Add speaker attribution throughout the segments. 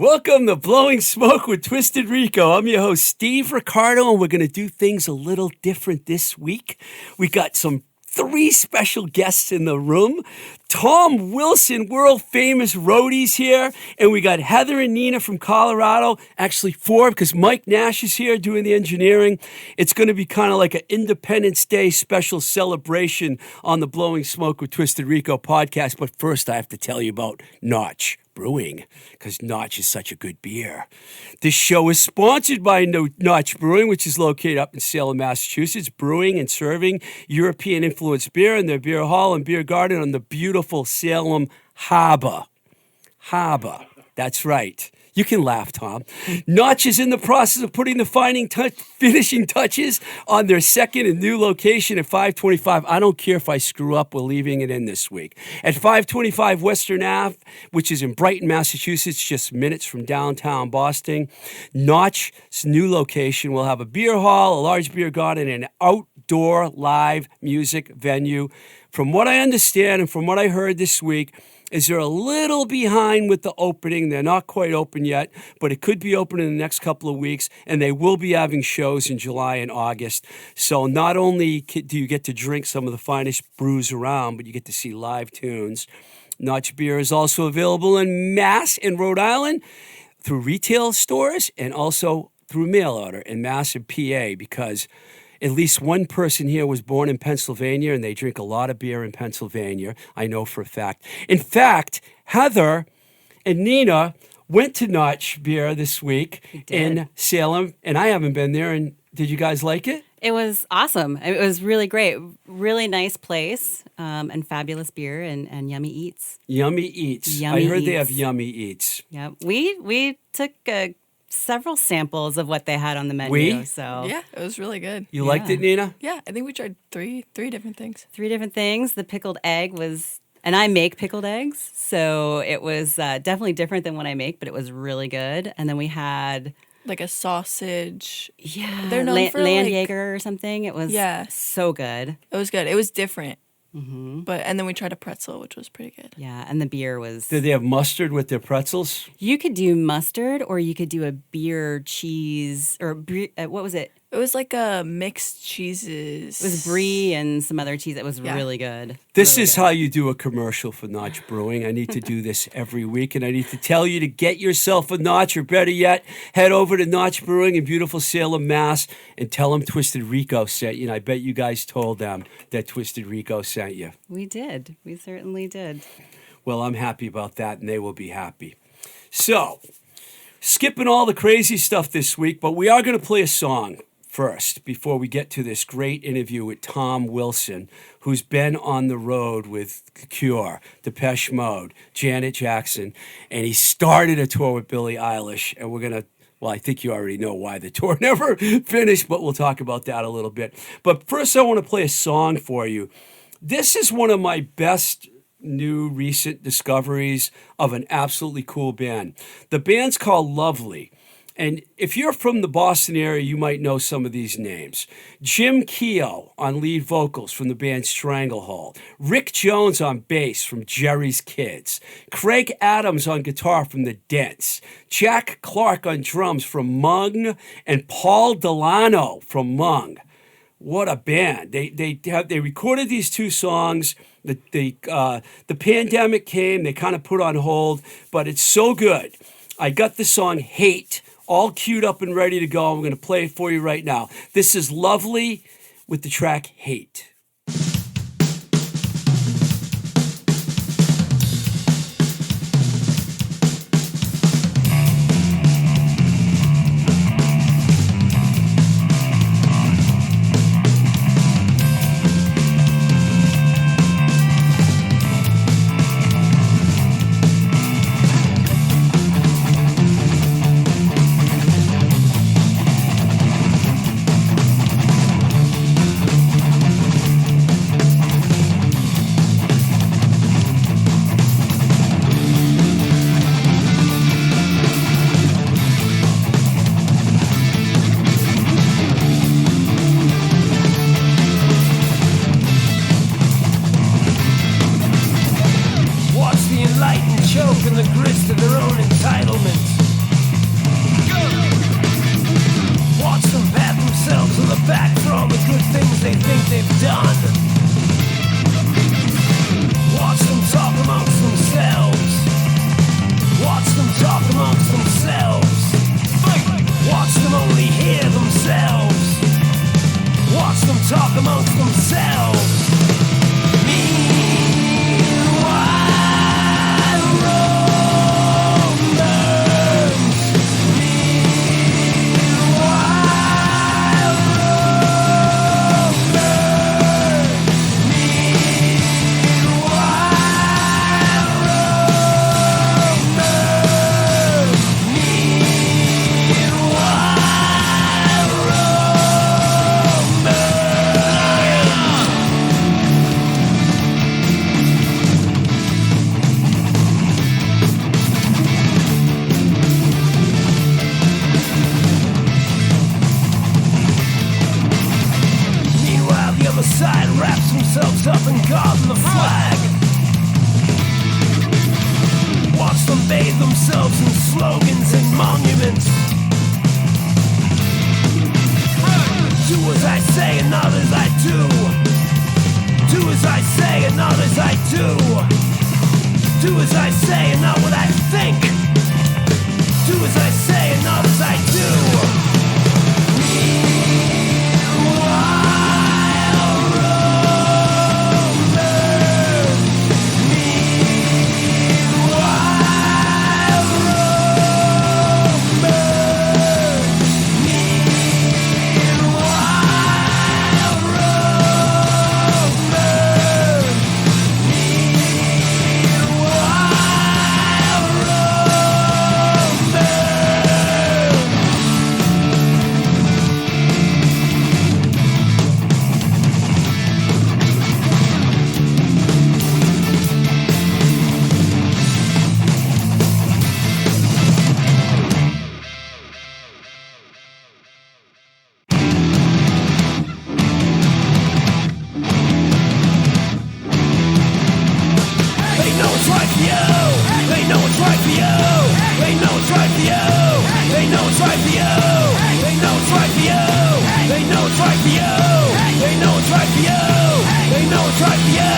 Speaker 1: Welcome to Blowing Smoke with Twisted Rico. I'm your host, Steve Ricardo, and we're going to do things a little different this week. We got three special guests in the room. Tom Wilson, world famous roadies here. And we got Heather and Nina from Colorado. Actually, four, because Mike Nash is here doing the engineering. It's going to be kind of like an Independence Day special celebration on the Blowing Smoke with Twisted Rico podcast. But first, I have to tell you about Notch Brewing, because Notch is such a good beer. This show is sponsored by Notch Brewing, which is located up in Salem, Massachusetts, brewing and serving European-influenced beer in their beer hall and beer garden on the beautiful Salem Harbor. That's right. You can laugh, Tom. Notch is in the process of putting the finishing touches on their second and new location at 525. I don't care if I screw up. We're leaving it in this week. At 525 Western Ave, which is in Brighton, Massachusetts, just minutes from downtown Boston. Notch's new location will have a beer hall, a large beer garden, and an outdoor live music venue. From what I understand and from what I heard this week, is they're a little behind with the opening. They're not quite open yet, but it could be open in the next couple of weeks, and they will be having shows in July and August. So not only do you get to drink some of the finest brews around, but you get to see live tunes. Notch beer is also available in Mass and Rhode Island through retail stores and also through mail order in Mass and PA, because at least one person here was born in Pennsylvania, and they drink a lot of beer in Pennsylvania. I know for a fact. In fact, Heather and Nina went to Notch Beer this week in Salem, and I haven't been there. And did you guys like it?
Speaker 2: It was awesome. It was really great. Really nice place, and fabulous beer and yummy eats.
Speaker 1: Yummy eats. I heard they have yummy eats.
Speaker 2: Yeah, we took several samples of what they had on the menu. So
Speaker 3: yeah, it was really good.
Speaker 1: You liked it, Nina?
Speaker 3: Yeah, I think we tried three different things.
Speaker 2: 3 different things. The pickled egg was, and I make pickled eggs, so it was definitely different than what I make, but it was really good. And then we had
Speaker 3: like a sausage.
Speaker 2: Yeah,
Speaker 3: they're known for
Speaker 2: Landjaeger or something. It was so good.
Speaker 3: It was good. It was different.
Speaker 2: Mm-hmm.
Speaker 3: And then we tried a pretzel, which was pretty good.
Speaker 2: Yeah, and the beer was...
Speaker 1: Did they have mustard with their pretzels?
Speaker 2: You could do mustard, or you could do a beer cheese, or what was it?
Speaker 3: It was like a mixed cheeses.
Speaker 2: It was brie and some other cheese. It was really good.
Speaker 1: This is how you do a commercial for Notch Brewing. I need to do this every week, and I need to tell you to get yourself a Notch, or better yet, head over to Notch Brewing in beautiful Salem, Mass, and tell them Twisted Rico sent you. And I bet you guys told them that Twisted Rico sent you.
Speaker 2: We did. We certainly did.
Speaker 1: Well, I'm happy about that, and they will be happy. So, skipping all the crazy stuff this week, but we are going to play a song first, before we get to this great interview with Tom Wilson, who's been on the road with The Cure, Depeche Mode, Janet Jackson, and he started a tour with Billie Eilish, and we're going to, well, I think you already know why the tour never finished, but we'll talk about that a little bit. But first, I want to play a song for you. This is one of my best new recent discoveries of an absolutely cool band. The band's called Lovely. And if you're from the Boston area, you might know some of these names. Jim Keogh on lead vocals from the band Stranglehold. Rick Jones on bass from Jerry's Kids. Craig Adams on guitar from The Dents. Jack Clark on drums from Mung. And Paul Delano from Mung. What a band. They recorded these two songs. The pandemic came. They kind of put on hold. But it's so good. I got the song Hate all queued up and ready to go. I'm going to play it for you right now. This is Lovely with the track Hate.
Speaker 4: Watch the enlightened choke in the grist of their own entitlement. good things they think they've done. Watch them talk amongst themselves. Watch them talk amongst themselves. Watch them only hear themselves. Watch them talk amongst themselves. Meanwhile, Rome burns. Meanwhile, Rome burns. Meanwhile, Rome burns. Meanwhile, Rome burns. Meanwhile, the other side wraps themselves up in garden the flag. Watch them bathe themselves in slogans and monuments. Do as I say and not as I do. Do as I say and not as I do. Do as I say and not what I think. Do as I say and not as I do. Meanwhile, Rome burns. Meanwhile, Rome burns. Meanwhile, Rome burns. Meanwhile, Rome burns. They know it's right for you. They know it's right for you. They know it's right for you. They know it's right for you. They know it's right for you. They know it's right for you. They know it's right for you. They know it's right for you.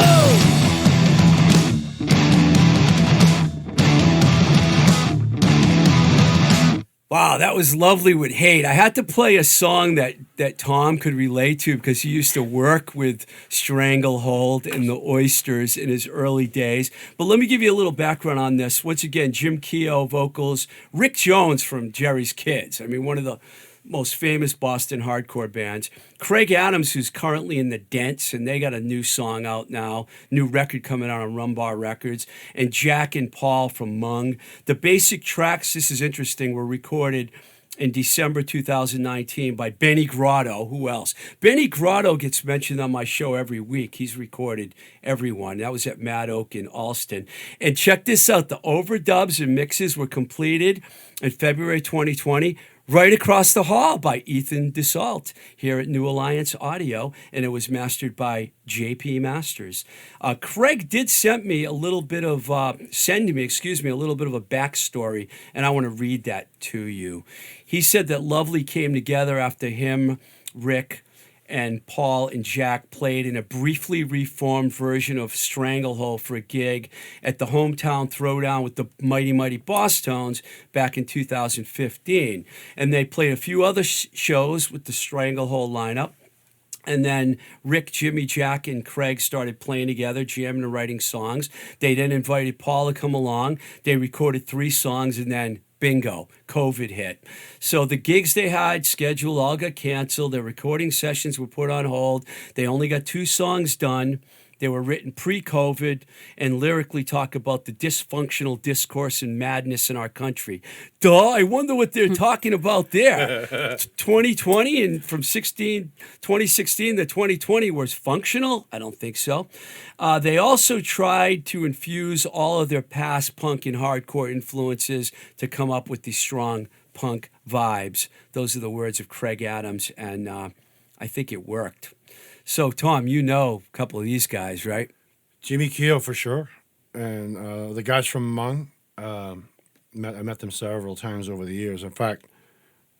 Speaker 1: Wow, that was lovely with Hate. I had to play a song that Tom could relate to because he used to work with Stranglehold and the Oysters in his early days. But let me give you a little background on this. Once again, Jim Keogh vocals, Rick Jones from Jerry's Kids. I mean, one of the most famous Boston hardcore bands. Craig Adams, who's currently in the Dents, and they got a new song out now, new record coming out on Rumbar Records, and Jack and Paul from Mung. The basic tracks, this is interesting, were recorded in December 2019 by Benny Grotto. Who else? Benny Grotto gets mentioned on my show every week. He's recorded everyone. That was at Mad Oak in Alston. And check this out. The overdubs and mixes were completed in February 2020 right across the hall by Ethan DeSalt here at New Alliance Audio, and it was mastered by JP Masters. Craig did send me a little bit of a backstory, and I want to read that to you. He said that Lovely came together after him, Rick, and Paul and Jack played in a briefly reformed version of Stranglehold for a gig at the Hometown Throwdown with the Mighty Mighty Boss Tones back in 2015. And they played a few other shows with the Stranglehold lineup. And then Rick, Jimmy, Jack, and Craig started playing together, jamming and writing songs. They then invited Paul to come along. They recorded 3 songs, and then bingo, COVID hit. So the gigs they had scheduled all got canceled. Their recording sessions were put on hold. They only got 2 songs done. They were written pre-COVID and lyrically talk about the dysfunctional discourse and madness in our country. Duh, I wonder what they're talking about there. 2020 and from 2016 to 2020 was functional? I don't think so. They also tried to infuse all of their past punk and hardcore influences to come up with these strong punk vibes. Those are the words of Craig Adams, and I think it worked. So, Tom, you know a couple of these guys, right?
Speaker 5: Jimmy Keogh for sure, and the guys from Mung. I met them several times over the years. In fact,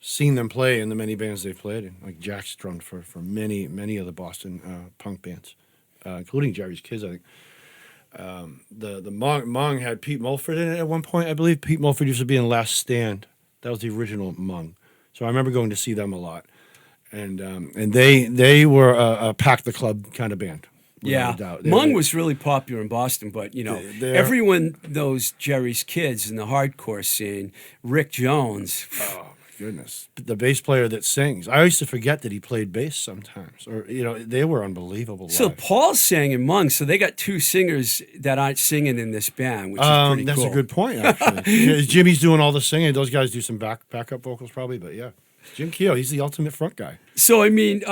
Speaker 5: seen them play in the many bands they've played in. Like Jack's drummed for many of the Boston punk bands, including Jerry's Kids, I think. The Mung had Pete Mulford in it at one point. I believe Pete Mulford used to be in Last Stand. That was the original Mung. So I remember going to see them a lot. And they were a pack the club kind of band.
Speaker 1: Yeah, Mung was really popular in Boston, but everyone knows Jerry's Kids in the hardcore scene. Rick Jones.
Speaker 5: Oh my goodness, the bass player that sings. I used to forget that he played bass sometimes. Or they were unbelievable.
Speaker 1: So
Speaker 5: live.
Speaker 1: Paul sang in Mung, so they got two singers that aren't singing in this band, which is pretty
Speaker 5: that's
Speaker 1: cool.
Speaker 5: a good point. Actually, Jimmy's doing all the singing. Those guys do some backup vocals probably, but yeah, Jim Keogh, he's the ultimate front guy.
Speaker 1: So I mean,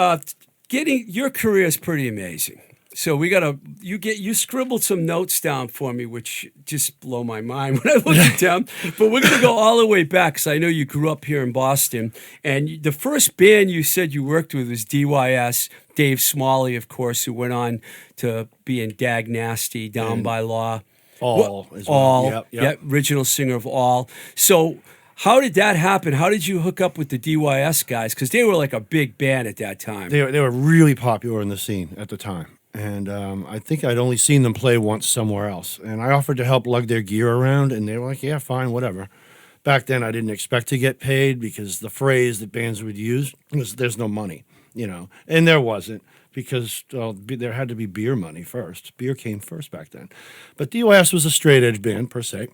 Speaker 1: getting your career is pretty amazing. So you scribbled some notes down for me, which just blow my mind when I look at them. But we're gonna go all the way back because I know you grew up here in Boston, and the first band you said you worked with was DYS. Dave Smalley, of course, who went on to be in Dag Nasty, Down by Law,
Speaker 5: All,
Speaker 1: Yep, original singer of All. So. How did that happen? How did you hook up with the DYS guys? Because they were like a big band at that time.
Speaker 5: They were really popular in the scene at the time. And I think I'd only seen them play once somewhere else. And I offered to help lug their gear around, and they were like, yeah, fine, whatever. Back then, I didn't expect to get paid because the phrase that bands would use was, there's no money, And there wasn't because there had to be beer money first. Beer came first back then. But DYS was a straight-edge band, per se.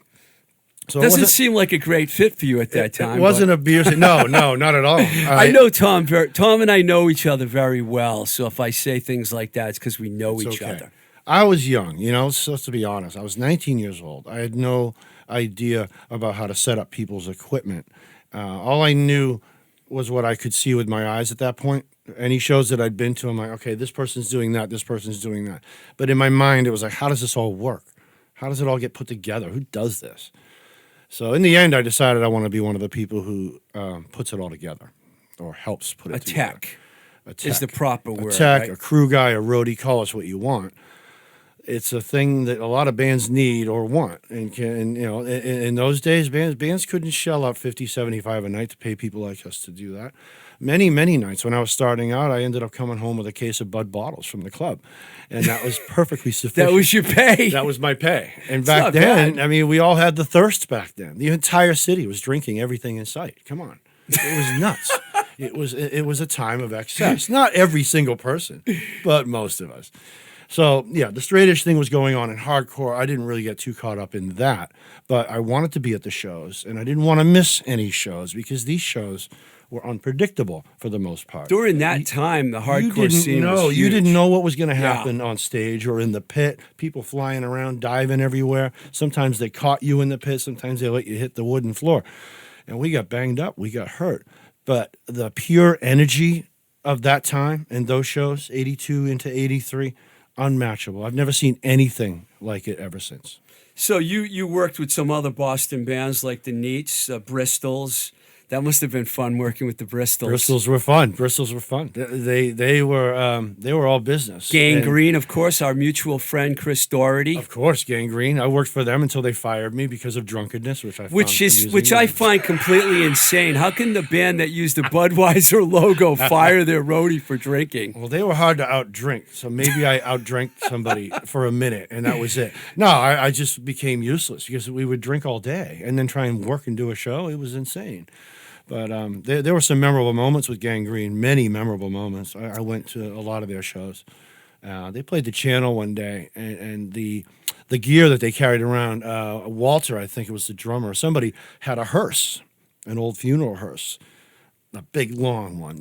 Speaker 5: So
Speaker 1: doesn't seem like a great fit for you at that time.
Speaker 5: It wasn't a beer. No, not at all.
Speaker 1: I know Tom. Tom and I know each other very well. So if I say things like that, it's because we know each other.
Speaker 5: I was young, so to be honest. I was 19 years old. I had no idea about how to set up people's equipment. All I knew was what I could see with my eyes at that point. Any shows that I'd been to, I'm like, okay, this person's doing that, this person's doing that. But in my mind, it was like, how does this all work? How does it all get put together? Who does this? So in the end, I decided I want to be one of the people who puts it all together or helps put it together. A tech
Speaker 1: is the proper word.
Speaker 5: A tech,
Speaker 1: right?
Speaker 5: a crew guy, a roadie, call us what you want. It's a thing that a lot of bands need or want. And in those days, bands couldn't shell out $50, $75 a night to pay people like us to do that. Many nights when I was starting out, I ended up coming home with a case of Bud bottles from the club. And that was perfectly sufficient.
Speaker 1: That was your pay.
Speaker 5: That was my pay. And back then,
Speaker 1: bad.
Speaker 5: I mean, we all had the thirst back then. The entire city was drinking everything in sight. Come on. It was nuts. It was a time of excess. Not every single person, but most of us. So, yeah, the straight-ish thing was going on in hardcore. I didn't really get too caught up in that. But I wanted to be at the shows, and I didn't want to miss any shows because these shows were unpredictable for the most part.
Speaker 1: During that time, the hardcore scene was huge.
Speaker 5: You didn't know what was going to happen on stage or in the pit. People flying around, diving everywhere. Sometimes they caught you in the pit. Sometimes they let you hit the wooden floor. And we got banged up. We got hurt. But the pure energy of that time and those shows, 82 into 83, unmatchable. I've never seen anything like it ever since.
Speaker 1: So you worked with some other Boston bands like the Neats, Bristols. That must have been fun working with the Bristols.
Speaker 5: Bristols were fun. They were all business.
Speaker 1: Gangrene, of course, our mutual friend Chris Doherty.
Speaker 5: Of course, Gangrene. I worked for them until they fired me because of drunkenness, which
Speaker 1: I find completely insane. How can the band that used the Budweiser logo fire their roadie for drinking?
Speaker 5: Well, they were hard to outdrink, so maybe I outdrank somebody for a minute, and that was it. No, I just became useless because we would drink all day and then try and work and do a show. It was insane. But there were some memorable moments with Gangrene, many memorable moments. I went to a lot of their shows. They played the Channel one day, and the gear that they carried around, Walter, I think it was the drummer, somebody had a hearse, an old funeral hearse, a big, long one,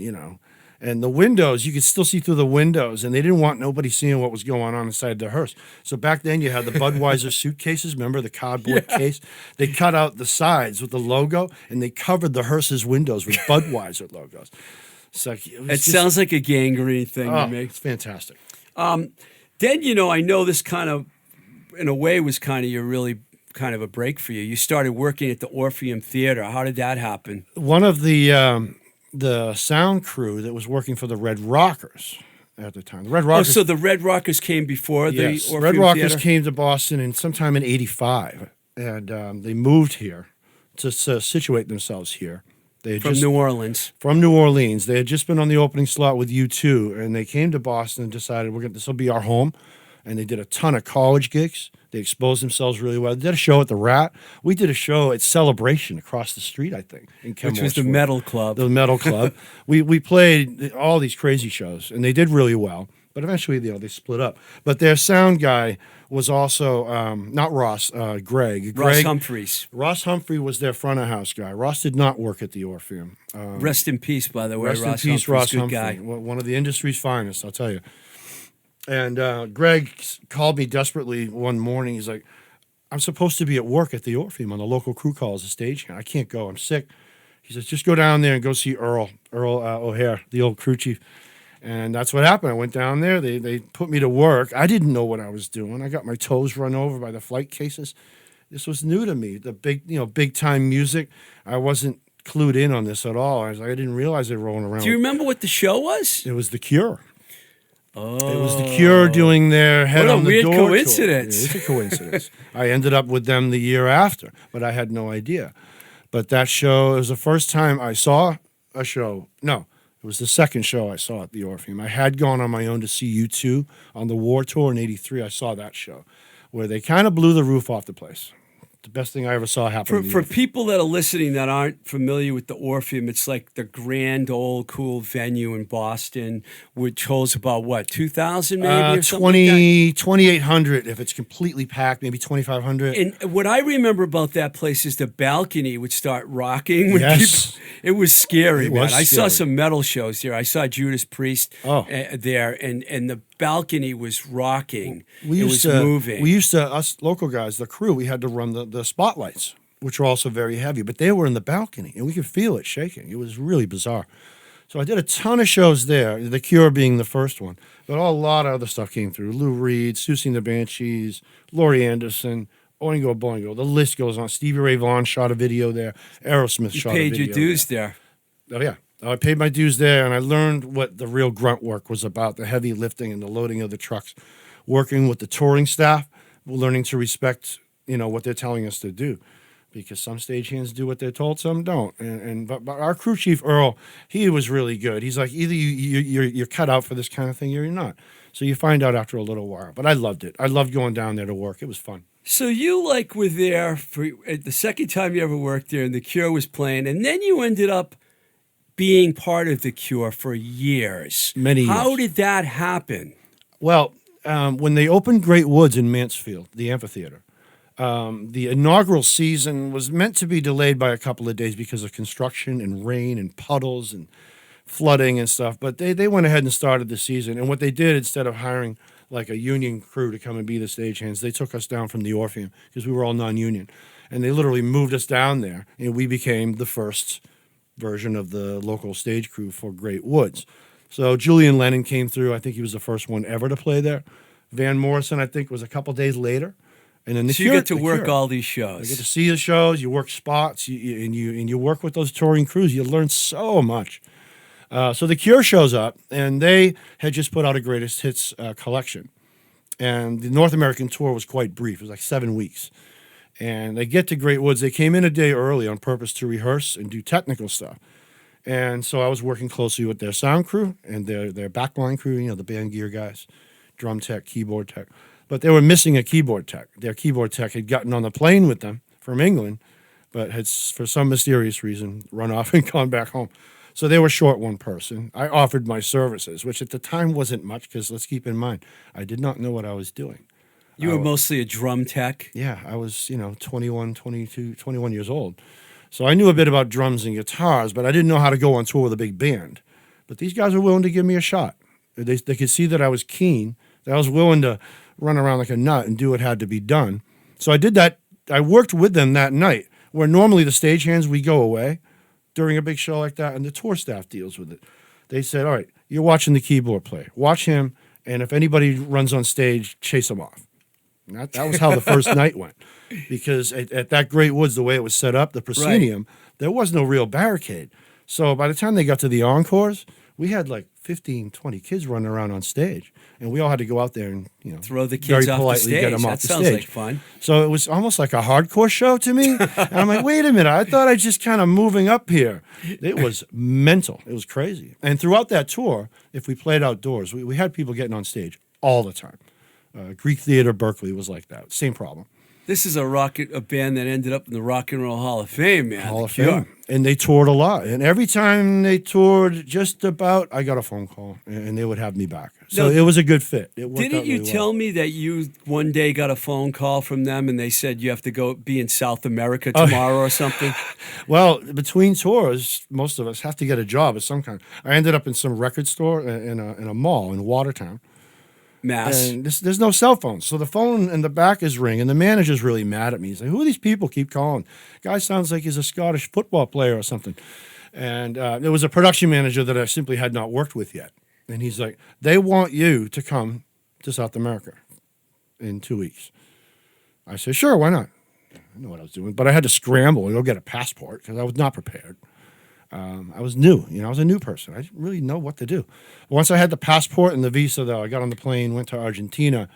Speaker 5: And the windows, you could still see through the windows, and they didn't want nobody seeing what was going on inside the hearse. So back then, you had the Budweiser suitcases. Remember the cardboard case? They cut out the sides with the logo, and they covered the hearse's windows with Budweiser logos. So it
Speaker 1: sounds like a Gangrene thing to me.
Speaker 5: It's fantastic.
Speaker 1: Then, I know this kind of, in a way, was kind of a break for you. You started working at the Orpheum Theater. How did that happen?
Speaker 5: One of the sound crew that was working for the Red Rockers at the time. The Red Rockers.
Speaker 1: So the Red Rockers came before the Orpheum
Speaker 5: Red Rockers
Speaker 1: Theater?
Speaker 5: came to Boston sometime in '85, and they moved here to situate themselves here. They had
Speaker 1: From
Speaker 5: just,
Speaker 1: New Orleans.
Speaker 5: from New Orleans. They had just been on the opening slot with U2, and they came to Boston and decided this will be our home. And they did a ton of college gigs. They exposed themselves really well. They did a show at the Rat. We did a show at Celebration across the street, I think, in Kenmore
Speaker 1: Which was the
Speaker 5: Square.
Speaker 1: metal club.
Speaker 5: The metal club. we played all these crazy shows, and they did really well. But eventually, they split up. But their sound guy was also not Ross, Greg.
Speaker 1: Ross Humphreys.
Speaker 5: Ross Humphrey was their front of house guy. Ross did not work at the Orpheum.
Speaker 1: Rest in peace, by the way.
Speaker 5: Rest
Speaker 1: Ross
Speaker 5: in peace,
Speaker 1: Humphreys,
Speaker 5: Ross
Speaker 1: good
Speaker 5: Humphrey.
Speaker 1: guy.
Speaker 5: One of the industry's finest, I'll tell you. And Greg called me desperately one morning. He's like, I'm supposed to be at work at the Orpheum on the local crew call as a stagehand. I can't go. I'm sick. He says, just go down there and go see Earl O'Hare, the old crew chief. And that's what happened. I went down there. They put me to work. I didn't know what I was doing. I got my toes run over by the flight cases. This was new to me. The big time music. I wasn't clued in on this at all. I didn't realize they were rolling around.
Speaker 1: Do you remember what the show was?
Speaker 5: It was The Cure.
Speaker 1: Oh.
Speaker 5: It was The Cure doing their Head
Speaker 1: What a
Speaker 5: on the
Speaker 1: weird
Speaker 5: Door tour.
Speaker 1: coincidence.
Speaker 5: Yeah, it's a coincidence. I ended up with them the year after, but I had no idea. But that show, it was the first time I saw a show. No, it was the second show I saw at the Orpheum. I had gone on my own to see U2 on the War Tour in '83. I saw that show where they kind of blew the roof off the place. The best thing I ever saw happen.
Speaker 1: For people that are listening that aren't familiar with the Orpheum, it's like the grand old cool venue in Boston, which holds about what, 2,000 maybe or something like that?
Speaker 5: 2,800 if it's completely packed, maybe 2,500.
Speaker 1: And what I remember about that place is the balcony would start rocking when
Speaker 5: Yes.
Speaker 1: people. It was scary,
Speaker 5: It
Speaker 1: man.
Speaker 5: was
Speaker 1: I saw
Speaker 5: scary.
Speaker 1: some metal shows there. I saw Judas Priest there, and the balcony was rocking. It was moving.
Speaker 5: We used to, us local guys, the crew, we had to run the spotlights, which were also very heavy, but they were in the balcony, and we could feel it shaking. It was really bizarre. So I did a ton of shows there, The Cure being the first one, but a lot of other stuff came through. Lou Reed, Susie and the Banshees, Laurie Anderson, Oingo Boingo. The list goes on. Stevie Ray Vaughan shot a video there. Aerosmith
Speaker 1: You
Speaker 5: shot a
Speaker 1: paid
Speaker 5: video
Speaker 1: your dues there.
Speaker 5: Oh, yeah. I paid my dues there, and I learned what the real grunt work was about, the heavy lifting and the loading of the trucks, working with the touring staff, learning to respect, what they're telling us to do. Because some stagehands do what they're told, some don't. But our crew chief, Earl, he was really good. He's like, either you're cut out for this kind of thing or you're not. So you find out after a little while. But I loved it. I loved going down there to work. It was fun.
Speaker 1: So you were there for the second time you ever worked there, and The Cure was playing, and then you ended up being part of The Cure for years.
Speaker 5: Many years.
Speaker 1: How did that happen?
Speaker 5: Well, when they opened Great Woods in Mansfield, the amphitheater, the inaugural season was meant to be delayed by a couple of days because of construction and rain and puddles and flooding and stuff. But they went ahead and started the season. And what they did, instead of hiring like a union crew to come and be the stagehands, they took us down from the Orpheum because we were all non-union. And they literally moved us down there, and we became the first version of the local stage crew for Great Woods. So Julian Lennon came through. I think he was the first one ever to play there. Van Morrison, I think, was a couple days later. And then
Speaker 1: So you get to work all these shows.
Speaker 5: You get to see the shows. You work spots. You work with those touring crews. You learn so much. So The Cure shows up, and they had just put out a greatest hits collection. And the North American tour was quite brief. It was like 7 weeks. And they get to Great Woods. They came in a day early on purpose to rehearse and do technical stuff. And so I was working closely with their sound crew and their backline crew, the band gear guys, drum tech, keyboard tech. But they were missing a keyboard tech. Their keyboard tech had gotten on the plane with them from England, but had, for some mysterious reason, run off and gone back home. So they were short one person. I offered my services, which at the time wasn't much because let's keep in mind, I did not know what I was doing.
Speaker 1: You were mostly a drum tech.
Speaker 5: Yeah, I was, 21, 22, 21 years old. So I knew a bit about drums and guitars, but I didn't know how to go on tour with a big band. But these guys were willing to give me a shot. They could see that I was keen, that I was willing to run around like a nut and do what had to be done. So I did that. I worked with them that night, where normally the stagehands, we go away during a big show like that, and the tour staff deals with it. They said, all right, you're watching the keyboard player. Watch him, and if anybody runs on stage, chase them off. And that was how the first night went. Because at that Great Woods, the way it was set up, the proscenium, there was no real barricade. So by the time they got to the encores, we had like 15, 20 kids running around on stage, and we all had to go out there and
Speaker 1: Throw the
Speaker 5: very
Speaker 1: kids off the
Speaker 5: politely
Speaker 1: stage.
Speaker 5: get them
Speaker 1: That
Speaker 5: off the
Speaker 1: sounds
Speaker 5: stage.
Speaker 1: like fun.
Speaker 5: So it was almost like a hardcore show to me. And I'm like, wait a minute, I thought I just kind of moving up here. It was mental. It was crazy. And throughout that tour, if we played outdoors, we had people getting on stage all the time. Greek Theater Berkeley was like that. Same problem.
Speaker 1: This is a band that ended up in the Rock and Roll Hall of Fame, man.
Speaker 5: Hall of
Speaker 1: The Cure.
Speaker 5: Fame. And they toured a lot. And every time they toured, just about, I got a phone call, and they would have me back. So
Speaker 1: No,
Speaker 5: it was a good fit. It worked
Speaker 1: Didn't
Speaker 5: out
Speaker 1: you
Speaker 5: really
Speaker 1: tell
Speaker 5: well.
Speaker 1: me that you one day got a phone call from them and they said you have to go be in South America
Speaker 5: Oh.
Speaker 1: tomorrow or something?
Speaker 5: Well, between tours, most of us have to get a job of some kind. I ended up in some record store in a mall in Watertown.
Speaker 1: Mass.
Speaker 5: And there's no cell phones. So the phone in the back is ringing. The manager's really mad at me. He's like, who are these people keep calling? Guy sounds like he's a Scottish football player or something. And there was a production manager that I simply had not worked with yet. And he's like, they want you to come to South America in 2 weeks. I said, sure, why not? I know what I was doing. But I had to scramble and go get a passport because I was not prepared. I was new, I was a new person. I didn't really know what to do. Once I had the passport and the visa, though, I got on the plane, went to Argentina,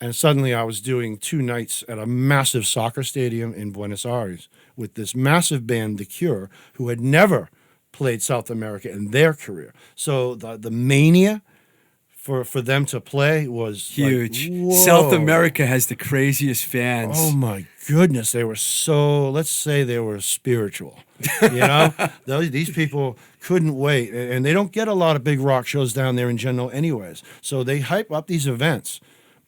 Speaker 5: and suddenly I was doing 2 nights at a massive soccer stadium in Buenos Aires with this massive band, The Cure, who had never played South America in their career. So the mania for them to play was
Speaker 1: Huge.
Speaker 5: Like, whoa.
Speaker 1: South America has the craziest fans.
Speaker 5: Oh my goodness, they were so, let's say they were spiritual. These people couldn't wait. And they don't get a lot of big rock shows down there in general anyways. So they hype up these events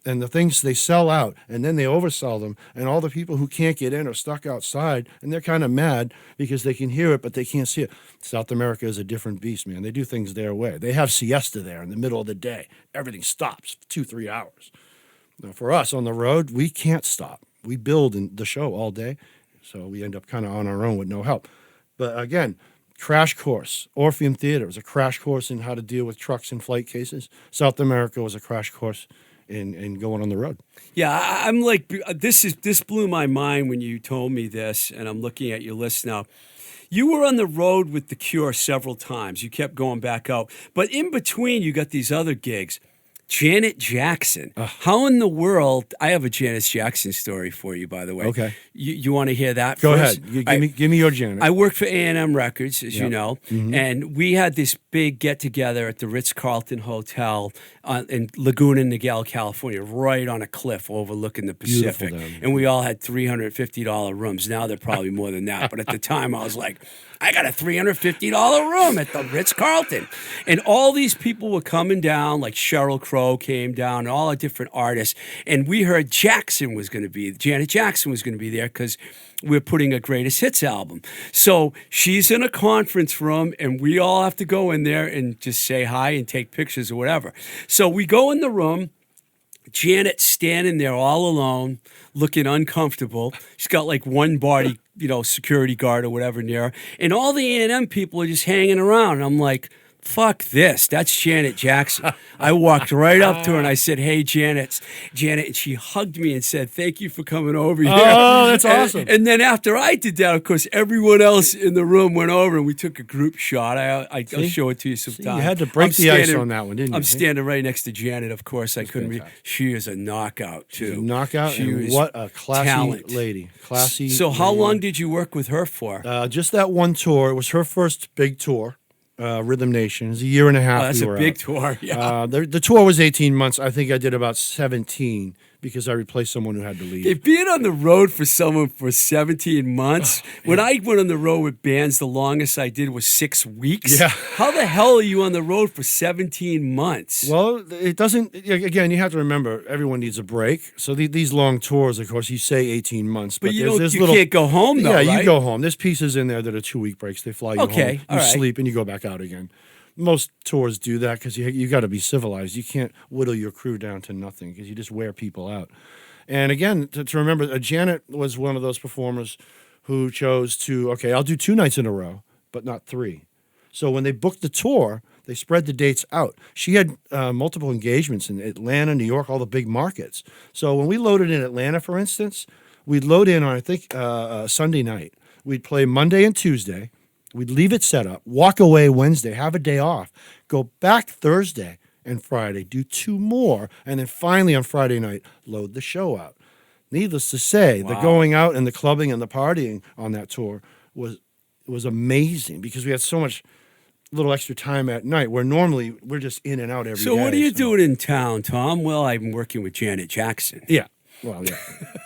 Speaker 5: and the things they sell out, and then they oversell them, and all the people who can't get in are stuck outside, and they're kind of mad because they can hear it, but they can't see it. South America is a different beast, man. They do things their way. They have siesta there in the middle of the day. Everything stops for 2-3 hours. Now, for us on the road, we can't stop. We build in the show all day, so we end up kind of on our own with no help. But again, crash course. Orpheum Theater was a crash course in how to deal with trucks and flight cases. South America was a crash course in going on the road.
Speaker 1: Yeah, I'm like, this blew my mind when you told me this, and I'm looking at your list now. You were on the road with The Cure several times. You kept going back out. But in between, you got these other gigs. Janet Jackson. How in the world? I have a Janet Jackson story for you, by the way.
Speaker 5: Okay.
Speaker 1: You want to hear that?
Speaker 5: Go
Speaker 1: first?
Speaker 5: ahead. Give me your Janet.
Speaker 1: I worked for A&M Records, as you know,
Speaker 5: Mm-hmm.
Speaker 1: and we had this big get-together at the Ritz-Carlton Hotel in Laguna Niguel, California, right on a cliff overlooking the Pacific.
Speaker 5: Beautiful down there.
Speaker 1: And we all had $350 rooms. Now they're probably more than that. But at the time, I was like, I got a $350 room at the Ritz-Carlton. And all these people were coming down, like Sheryl Crow came down, and all the different artists. And we heard Janet Jackson was going to be there because we're putting a greatest hits album. So she's in a conference room, and we all have to go in there and just say hi and take pictures or whatever. So we go in the room. Janet's standing there all alone, looking uncomfortable. She's got like one body, security guard or whatever near her. And all the A&M people are just hanging around. And I'm like, fuck this. That's Janet Jackson. I walked right up to her and I said, hey, Janet. And she hugged me and said, thank you for coming over here.
Speaker 5: Oh, that's awesome.
Speaker 1: And then after I did that, of course, everyone else in the room went over and we took a group shot. I'll show it to you sometime.
Speaker 5: You had to break the ice on that one, didn't you?
Speaker 1: I'm standing right next to Janet, of course. I couldn't be.
Speaker 5: fantastic.
Speaker 1: She is a knockout, too.
Speaker 5: She's a knockout,
Speaker 1: She
Speaker 5: and
Speaker 1: was
Speaker 5: what a classy
Speaker 1: talent.
Speaker 5: lady. Classy.
Speaker 1: So how
Speaker 5: lady.
Speaker 1: long did you work with her for?
Speaker 5: Just that one tour. It was her first big tour, Rhythm Nation. It was a year and a half.
Speaker 1: Oh, that's
Speaker 5: we
Speaker 1: a
Speaker 5: were
Speaker 1: big
Speaker 5: out.
Speaker 1: tour. Yeah.
Speaker 5: The tour was 18 months. I think I did about 17 because I replaced someone who had to leave.
Speaker 1: If being on the road for someone for 17 months, when I went on the road with bands, the longest I did was 6 weeks.
Speaker 5: Yeah.
Speaker 1: How the hell are you on the road for 17 months?
Speaker 5: Well, it doesn't. Again, you have to remember everyone needs a break. So these long tours, of course, you say 18 months,
Speaker 1: but you
Speaker 5: there's
Speaker 1: can't go home, though,
Speaker 5: Yeah,
Speaker 1: right?
Speaker 5: you go home. There's pieces in there that are 2-week breaks. They fly you
Speaker 1: Okay,
Speaker 5: home,
Speaker 1: all
Speaker 5: you
Speaker 1: right.
Speaker 5: sleep, and you go back out again. Most tours do that because you got to be civilized. You can't whittle your crew down to nothing because you just wear people out. And again, to remember, Janet was one of those performers who chose to, okay, I'll do 2 nights in a row, but not 3. So when they booked the tour, they spread the dates out. She had multiple engagements in Atlanta, New York, all the big markets. So when we loaded in Atlanta, for instance, we'd load in on, I think, Sunday night. We'd play Monday and Tuesday. We'd leave it set up, walk away Wednesday, have a day off, go back Thursday and Friday, do 2 more, and then finally on Friday night, load the show out. Needless to say, the going out and the clubbing and the partying on that tour was amazing because we had so much little extra time at night where normally we're just in and out every day.
Speaker 1: So what are you doing in town, Tom? Well, I'm working with Janet Jackson.
Speaker 5: Yeah. Well, yeah.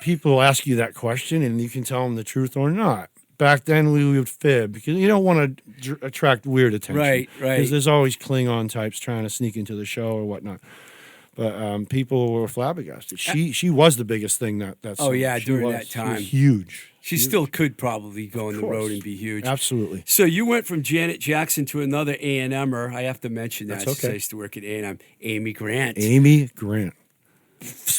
Speaker 5: People ask you that question and you can tell them the truth or not. Back then we would fib because you don't want to attract weird attention.
Speaker 1: Right.
Speaker 5: Because there's always Klingon types trying to sneak into the show or whatnot. But people were flabbergasted. She was the biggest thing that
Speaker 1: Oh,
Speaker 5: summer.
Speaker 1: yeah,
Speaker 5: She
Speaker 1: during
Speaker 5: was.
Speaker 1: that
Speaker 5: She
Speaker 1: time.
Speaker 5: was huge.
Speaker 1: She still could probably go on the
Speaker 5: course.
Speaker 1: road and be huge.
Speaker 5: Absolutely.
Speaker 1: So you went from Janet Jackson to another A&Mer. I have to mention that.
Speaker 5: That's
Speaker 1: Since
Speaker 5: okay.
Speaker 1: I used to work at A&M. Amy Grant.
Speaker 5: Amy Grant.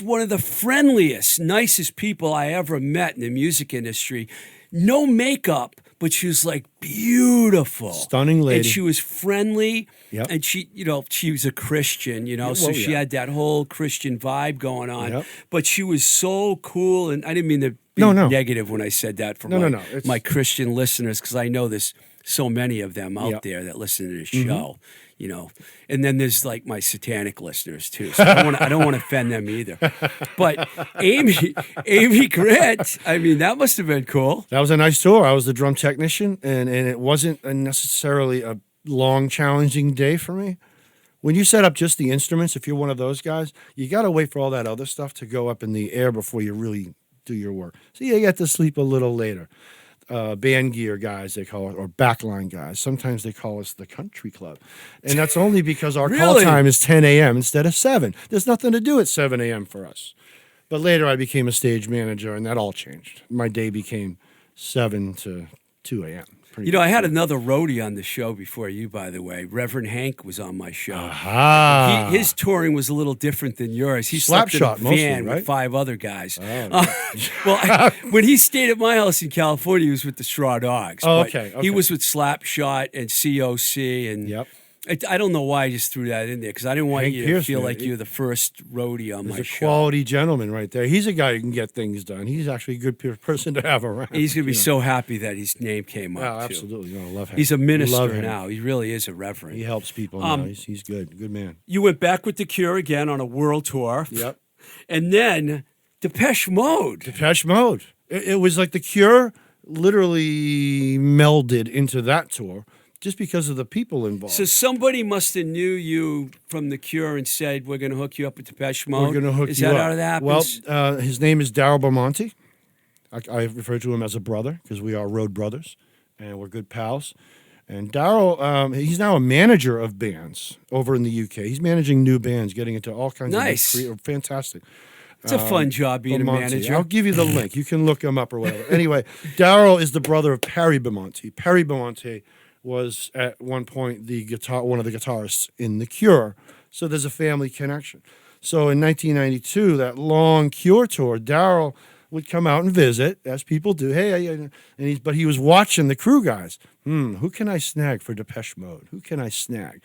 Speaker 1: One of the friendliest, nicest people I ever met in the music industry. No makeup, but she was like beautiful.
Speaker 5: Stunning lady.
Speaker 1: And she was friendly.
Speaker 5: Yep.
Speaker 1: And she was a Christian, so
Speaker 5: well,
Speaker 1: she
Speaker 5: yeah.
Speaker 1: had that whole Christian vibe going on.
Speaker 5: Yep.
Speaker 1: But she was so cool. And I didn't mean to be
Speaker 5: No.
Speaker 1: negative when I said that for
Speaker 5: No.
Speaker 1: my Christian listeners, because I know there's so many of them out
Speaker 5: Yep.
Speaker 1: there that listen to this
Speaker 5: Mm-hmm.
Speaker 1: show. And then there's like my satanic listeners too. So I don't want to offend them either. But Amy Grant, I mean, that must have been cool.
Speaker 5: That was a nice tour. I was the drum technician, and it wasn't necessarily a long, challenging day for me. When you set up just the instruments, if you're one of those guys, you got to wait for all that other stuff to go up in the air before you really do your work. So you get to sleep a little later. Band gear guys, they call it, or backline guys. Sometimes they call us the country club. And that's only because our call
Speaker 1: Really?
Speaker 5: time is 10 a.m. instead of 7. There's nothing to do at 7 a.m. for us. But later I became a stage manager, and that all changed. My day became 7 to 2 a.m.
Speaker 1: I had another roadie on the show before you, by the way. Reverend Hank was on my show.
Speaker 5: Aha.
Speaker 1: His touring was a little different than yours. He slept in a
Speaker 5: Slapshot mostly,
Speaker 1: van
Speaker 5: right?
Speaker 1: with 5 other guys. When he stayed at my house in California, he was with the Straw Dogs.
Speaker 5: Oh,
Speaker 1: but
Speaker 5: okay.
Speaker 1: He was with Slapshot and COC. And
Speaker 5: Yep.
Speaker 1: I don't know why I just threw that in there, because I didn't want
Speaker 5: Hank
Speaker 1: you to
Speaker 5: Pierce,
Speaker 1: feel
Speaker 5: man.
Speaker 1: like you're the first roadie on my
Speaker 5: He's a
Speaker 1: show.
Speaker 5: quality gentleman right there. He's a guy who can get things done. He's actually a good person to have around.
Speaker 1: He's going to be so happy that his name came up,
Speaker 5: Oh,
Speaker 1: too.
Speaker 5: absolutely. No, I love him.
Speaker 1: He's a
Speaker 5: Love
Speaker 1: minister
Speaker 5: him.
Speaker 1: now. He really is a reverend.
Speaker 5: He helps people now. He's good. Good man.
Speaker 1: You went back with The Cure again on a world tour.
Speaker 5: Yep.
Speaker 1: And then Depeche Mode.
Speaker 5: Depeche Mode. It was like The Cure literally melded into that tour just because of the people involved.
Speaker 1: So somebody must have knew you from The Cure and said, we're going to hook you up with Depeche Mode.
Speaker 5: We're going to hook
Speaker 1: Is
Speaker 5: you
Speaker 1: that
Speaker 5: up.
Speaker 1: how that happens?
Speaker 5: Well, his name is Darryl Belmonte. I refer to him as a brother because we are road brothers and we're good pals. And Darryl, he's now a manager of bands over in the UK. He's managing new bands, getting into all kinds
Speaker 1: Nice.
Speaker 5: of fantastic.
Speaker 1: It's a fun job being
Speaker 5: Belmonte.
Speaker 1: a manager.
Speaker 5: I'll give you the link. You can look him up or whatever. Anyway, Darryl is the brother of Perry Belmonte. Perry Belmonte was at one point one of the guitarists in The Cure. So there's a family connection. So in 1992, that long Cure tour, Darryl would come out and visit, as people do. But he was watching the crew guys. Who can I snag for Depeche Mode? Who can I snag?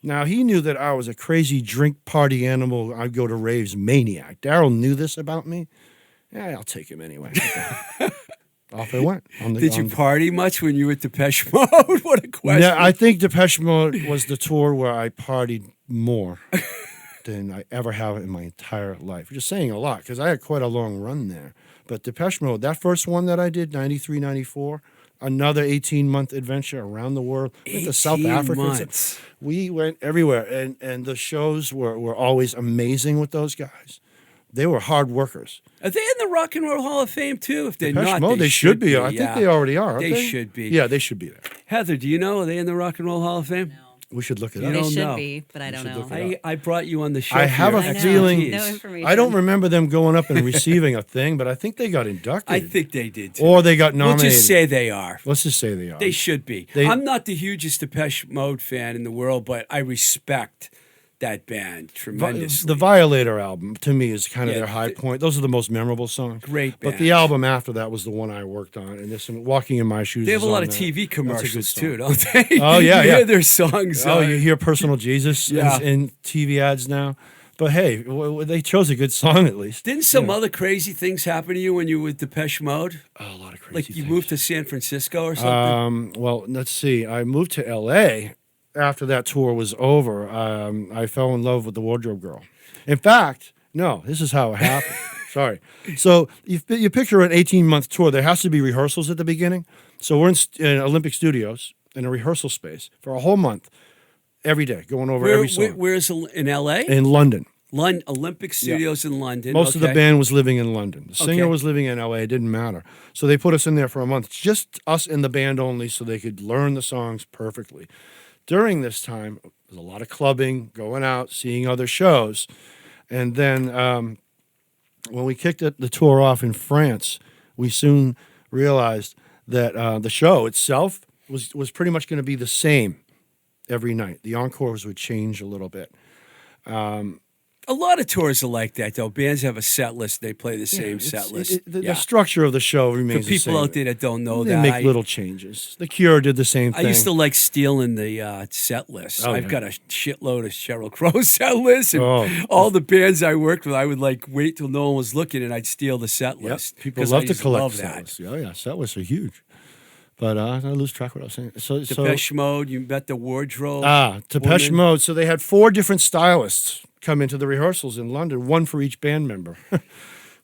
Speaker 5: Now, he knew that I was a crazy drink party animal. I'd go to raves maniac. Darryl knew this about me. Yeah, I'll take him anyway. Off I went.
Speaker 1: Did you party much when you were at Depeche Mode? What a question.
Speaker 5: Yeah, I think Depeche Mode was the tour where I partied more than I ever have in my entire life. Just saying a lot because I had quite a long run there. But Depeche Mode, that first one that I did, 93, 94, another 18-month adventure around the world. Went to South
Speaker 1: 18
Speaker 5: Africa.
Speaker 1: months.
Speaker 5: We went everywhere, and the shows were always amazing with those guys. They were hard workers.
Speaker 1: Are they in the Rock and Roll Hall of Fame, too? If they're
Speaker 5: Depeche
Speaker 1: not,
Speaker 5: Mode, they should be. I think
Speaker 1: yeah.
Speaker 5: they already are. Aren't
Speaker 1: They should be.
Speaker 5: Yeah, they should be there.
Speaker 1: Heather, do you know, are they in the Rock and Roll Hall of Fame?
Speaker 5: We should look it
Speaker 1: You
Speaker 5: up.
Speaker 2: They
Speaker 1: don't
Speaker 2: should
Speaker 1: know.
Speaker 2: be, but I don't
Speaker 5: should
Speaker 2: know.
Speaker 5: look it
Speaker 1: I brought you on the show.
Speaker 5: I have
Speaker 1: for
Speaker 5: a
Speaker 1: your
Speaker 2: I know.
Speaker 5: feeling-
Speaker 2: No
Speaker 1: expertise.
Speaker 2: information.
Speaker 5: I don't remember them going up and receiving a thing, but I think they got inducted.
Speaker 1: I think they did, too.
Speaker 5: Or they got
Speaker 1: We'll
Speaker 5: nominated.
Speaker 1: just say they are.
Speaker 5: Let's just say they are.
Speaker 1: They should be.
Speaker 5: They-
Speaker 1: I'm not the hugest Depeche Mode fan in the world, but I respect that band tremendously.
Speaker 5: The Violator album, to me, is kind of
Speaker 1: Yeah,
Speaker 5: their high point. Those are the most memorable songs.
Speaker 1: Great
Speaker 5: But
Speaker 1: band.
Speaker 5: the album after that was the one I worked on. And there's some Walking in My Shoes.
Speaker 1: They have a
Speaker 5: is
Speaker 1: lot
Speaker 5: on
Speaker 1: of
Speaker 5: that.
Speaker 1: TV
Speaker 5: That's a good
Speaker 1: commercials
Speaker 5: song.
Speaker 1: too, don't they?
Speaker 5: Oh, yeah,
Speaker 1: you
Speaker 5: yeah.
Speaker 1: hear their songs.
Speaker 5: Oh, you hear Personal Jesus
Speaker 1: Yeah.
Speaker 5: in TV ads now. But hey, they chose a good song at least.
Speaker 1: Didn't some other crazy things happen to you when you were with Depeche Mode?
Speaker 5: Oh, a lot of crazy
Speaker 1: Like you
Speaker 5: things.
Speaker 1: moved to San Francisco or something?
Speaker 5: Well, let's see. I moved to L.A. after that tour was over. I fell in love with the wardrobe girl. In fact, no, this is how it happened. Sorry. So you picture an 18-month tour. There has to be rehearsals at the beginning. So we're in Olympic Studios in a rehearsal space for a whole month, every day, going over every song.
Speaker 1: Where's in L.A.?
Speaker 5: In London.
Speaker 1: Olympic Studios in London.
Speaker 5: Most of the band was living in London. The singer
Speaker 1: Okay.
Speaker 5: was living in L.A. It didn't matter. So they put us in there for a month, just us and the band only, so they could learn the songs perfectly. During this time, there was a lot of clubbing, going out, seeing other shows. And then when we kicked the tour off in France, we soon realized that the show itself was pretty much going to be the same every night. The encores would change a little bit.
Speaker 1: A lot of tours are like that, though. Bands have a set list. They play the same set list.
Speaker 5: The structure of the show
Speaker 1: For
Speaker 5: remains the same.
Speaker 1: people out there that don't know
Speaker 5: They
Speaker 1: that,
Speaker 5: make little changes. The Cure did the same
Speaker 1: I
Speaker 5: thing.
Speaker 1: used to like stealing the set list.
Speaker 5: Oh,
Speaker 1: I've
Speaker 5: yeah.
Speaker 1: got a shitload of Sheryl Crow set lists, and
Speaker 5: Oh.
Speaker 1: all the bands I worked with, I would like wait till no one was looking, and I'd steal the set
Speaker 5: Yep.
Speaker 1: list.
Speaker 5: People
Speaker 1: 'Cause
Speaker 5: love
Speaker 1: I
Speaker 5: to
Speaker 1: used
Speaker 5: collect
Speaker 1: love
Speaker 5: set
Speaker 1: that.
Speaker 5: lists. Oh yeah, set lists are huge. But I lose track of what I was saying. So
Speaker 1: Depeche Mode, you met the wardrobe.
Speaker 5: Depeche
Speaker 1: woman.
Speaker 5: Mode. So they had 4 different stylists come into the rehearsals in London, one for each band member.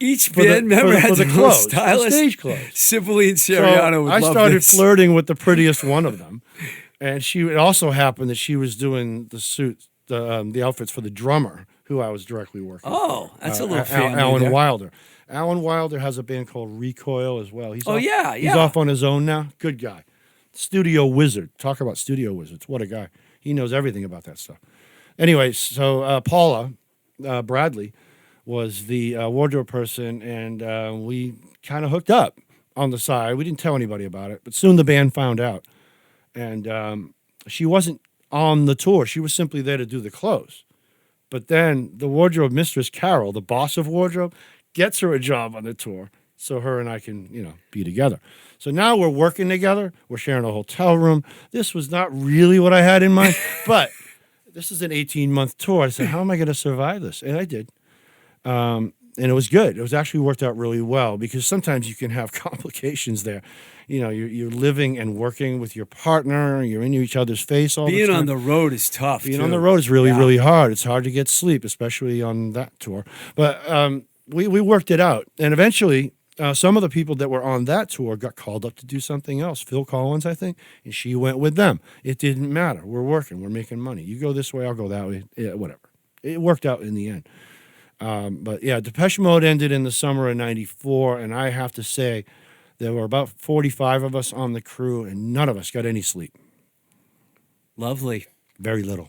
Speaker 1: Each
Speaker 5: for the-
Speaker 1: band member
Speaker 5: for the-
Speaker 1: had
Speaker 5: for the
Speaker 1: their own
Speaker 5: clothes, the
Speaker 1: stylist.
Speaker 5: stage clothes.
Speaker 1: Sibylle and
Speaker 5: So
Speaker 1: Siriano would
Speaker 5: I
Speaker 1: love
Speaker 5: started
Speaker 1: this.
Speaker 5: flirting with the prettiest one of them, and it also happened that she was doing the suits, the outfits for the drummer, who I was directly working.
Speaker 1: Oh,
Speaker 5: for.
Speaker 1: that's a little family
Speaker 5: Alan
Speaker 1: there.
Speaker 5: Wilder. Alan Wilder has a band called Recoil as well. He's
Speaker 1: Oh,
Speaker 5: off,
Speaker 1: yeah,
Speaker 5: He's
Speaker 1: yeah.
Speaker 5: off on his own now. Good guy. Studio wizard. Talk about studio wizards. What a guy. He knows everything about that stuff. Anyway, so Paula Bradley was the wardrobe person, and we kind of hooked up on the side. We didn't tell anybody about it, but soon the band found out. And she wasn't on the tour. She was simply there to do the clothes. But then the wardrobe mistress, Carol, the boss of wardrobe, gets her a job on the tour so her and I can, be together. So now we're working together. We're sharing a hotel room. This was not really what I had in mind, but this is an 18-month tour. I said, how am I going to survive this? And I did. And it was good. It was actually worked out really well because sometimes you can have complications there. You're living and working with your partner. You're in each other's face all the
Speaker 1: Being
Speaker 5: time.
Speaker 1: on the road is tough.
Speaker 5: Being
Speaker 1: too.
Speaker 5: on the road is really,
Speaker 1: Yeah.
Speaker 5: really hard. It's hard to get sleep, especially on that tour. But we worked it out. And eventually, some of the people that were on that tour got called up to do something else. Phil Collins, I think, and she went with them. It didn't matter. We're working. We're making money. You go this way, I'll go that way. Yeah, whatever. It worked out in the end. But yeah, Depeche Mode ended in the summer of '94, and I have to say, there were about 45 of us on the crew, and none of us got any sleep.
Speaker 1: Lovely.
Speaker 5: Very little.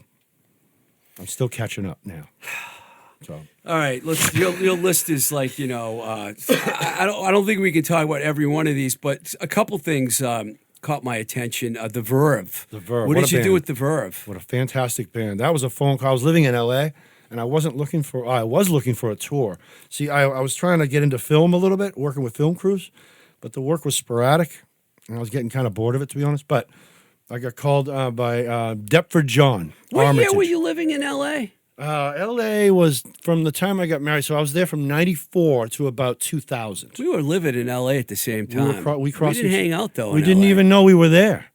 Speaker 5: I'm still catching up now. So
Speaker 1: All right, let's. Your list is like I don't think we can talk about every one of these, but a couple things caught my attention. The Verve.
Speaker 5: The Verve.
Speaker 1: What
Speaker 5: What
Speaker 1: did
Speaker 5: a
Speaker 1: you do
Speaker 5: band.
Speaker 1: with the Verve?
Speaker 5: what a fantastic band. That was a phone call. I was living in L.A., and I was looking for a tour. See, I was trying to get into film a little bit, working with film crews, but the work was sporadic, and I was getting kind of bored of it, to be honest. But I got called by Deptford John.
Speaker 1: What year
Speaker 5: Armitage.
Speaker 1: were you living in L.A.?
Speaker 5: L.A. was from the time I got married, so I was there from '94 to about 2000.
Speaker 1: We were living in L.A. at the same
Speaker 5: We were
Speaker 1: time.
Speaker 5: we crossed
Speaker 1: didn't
Speaker 5: each-
Speaker 1: hang out though.
Speaker 5: We
Speaker 1: in
Speaker 5: didn't
Speaker 1: LA.
Speaker 5: even know we were there,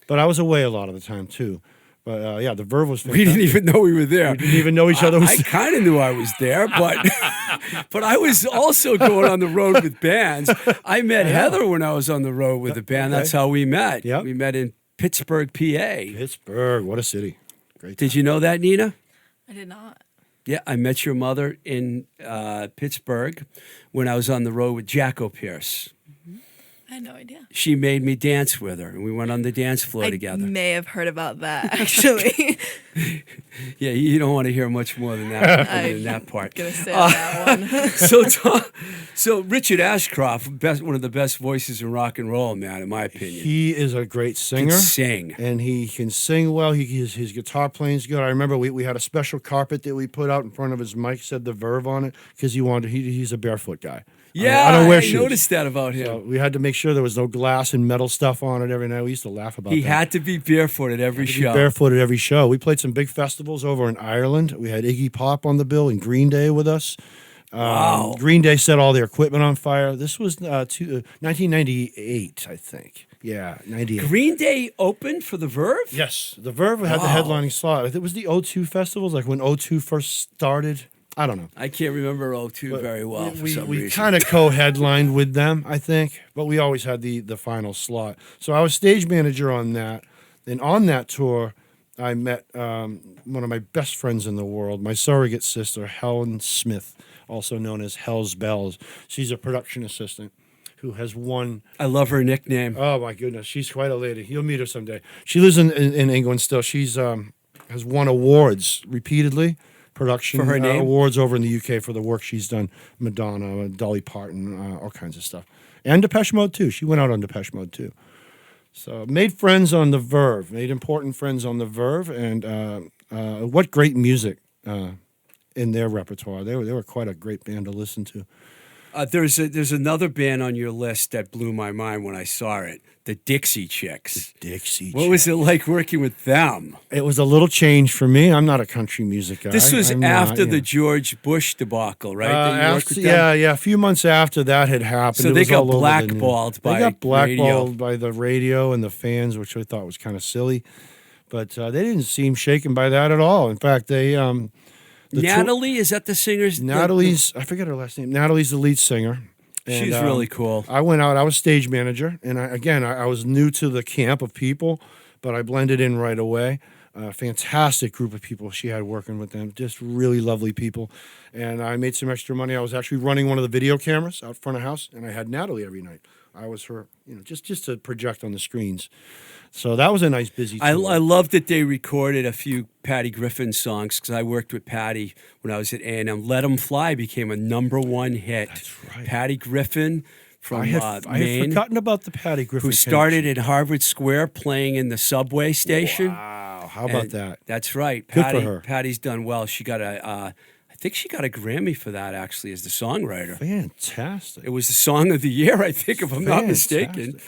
Speaker 5: but I was away a lot of the time too. But yeah, the Verve was
Speaker 1: We
Speaker 5: fantastic.
Speaker 1: didn't even know we were there.
Speaker 5: We didn't even know each other was
Speaker 1: I kind of knew I was there, but but I was also going on the road with bands. I met Heather when I was on the road with a band.
Speaker 5: Okay.
Speaker 1: That's how we met.
Speaker 5: Yep.
Speaker 1: We met in Pittsburgh, PA.
Speaker 5: Pittsburgh. What a city! Great.
Speaker 1: Did you know that, Nina?
Speaker 3: I did not.
Speaker 1: Yeah, I met your mother in Pittsburgh when I was on the road with Jacko Pierce.
Speaker 3: I had no idea.
Speaker 1: She made me dance with her, and we went on the dance floor
Speaker 3: I
Speaker 1: together.
Speaker 3: may have heard about that actually.
Speaker 1: Yeah, you don't want to hear much more than that, other than that part.
Speaker 3: Gonna say on that one.
Speaker 1: So Richard Ashcroft, one of the best voices in rock and roll, man, in my opinion.
Speaker 5: He is a great singer.
Speaker 1: Can sing.
Speaker 5: And he can sing well. His guitar playing's good. I remember we had a special carpet that we put out in front of his mic, said the Verve on it, because he's a barefoot guy.
Speaker 1: Yeah,
Speaker 5: I don't wear shoes.
Speaker 1: noticed that about him.
Speaker 5: So we had to make sure there was no glass and metal stuff on it every night. We used to laugh about
Speaker 1: He
Speaker 5: that.
Speaker 1: had to be barefoot at every show.
Speaker 5: Barefoot at every show. We played some big festivals over in Ireland. We had Iggy Pop on the bill and Green Day with us.
Speaker 1: Wow.
Speaker 5: Green Day set all their equipment on fire. This was 1998, I think. Yeah, 98.
Speaker 1: Green Day opened for the Verve?
Speaker 5: Yes, the Verve had the headlining slot. I think it was the O2 festivals, like when O2 first started. I don't know.
Speaker 1: I can't remember O2 very well for some
Speaker 5: We
Speaker 1: reason.
Speaker 5: kind of co-headlined with them, I think, but we always had the final slot. So I was stage manager on that. And on that tour, I met one of my best friends in the world, my surrogate sister, Helen Smith, also known as Hell's Bells. She's a production assistant who has won.
Speaker 1: I love her nickname.
Speaker 5: Oh, my goodness. She's quite a lady. You'll meet her someday. She lives in England still. She's has won awards repeatedly. Production
Speaker 1: For her name?
Speaker 5: awards over in the UK for the work she's done. Madonna, Dolly Parton, all kinds of stuff. And Depeche Mode, too. She went out on Depeche Mode, too. So made friends on the Verve, made important friends on the Verve, and what great music in their repertoire. They were quite a great band to listen to.
Speaker 1: There's another band on your list that blew my mind when I saw it, the Dixie Chicks.
Speaker 5: Dixie
Speaker 1: What was it like working with them?
Speaker 5: It was a little change for me. I'm not a country music guy.
Speaker 1: This was
Speaker 5: I'm not,
Speaker 1: after
Speaker 5: you
Speaker 1: the
Speaker 5: know.
Speaker 1: George Bush debacle, right? That you worked with them?
Speaker 5: Yeah. A few months after that had happened,
Speaker 1: So
Speaker 5: it
Speaker 1: they
Speaker 5: was
Speaker 1: got
Speaker 5: all over the news.
Speaker 1: blackballed by
Speaker 5: They got blackballed
Speaker 1: radio.
Speaker 5: by the radio and the fans, which I thought was kind of silly. But they didn't seem shaken by that at all. In fact, they
Speaker 1: Natalie, is that the singer's?
Speaker 5: Natalie's I forget her last name. Natalie's the lead singer. And,
Speaker 1: She's really cool.
Speaker 5: I went out. I was stage manager, and I was new to the camp of people, but I blended in right away. Fantastic group of people she had working with them, just really lovely people. And I made some extra money. I was actually running one of the video cameras out front of house, and I had Natalie every night. I was her, just to project on the screens. So that was a nice busy tour.
Speaker 1: I love that they recorded a few Patty Griffin songs because I worked with Patty when I was at A&M. Let 'Em Fly became a #1 hit.
Speaker 5: That's right.
Speaker 1: Patty Griffin from
Speaker 5: I had
Speaker 1: Maine,
Speaker 5: forgotten about the Patty Griffin
Speaker 1: who started
Speaker 5: connection.
Speaker 1: in Harvard Square playing in the subway station.
Speaker 5: Wow, how about
Speaker 1: And
Speaker 5: that?
Speaker 1: That's right.
Speaker 5: Good for
Speaker 1: Patty,
Speaker 5: her.
Speaker 1: Patty's done well. She got I think she got a Grammy for that actually as the songwriter.
Speaker 5: Fantastic.
Speaker 1: It was the song of the year, I think, if I'm not mistaken.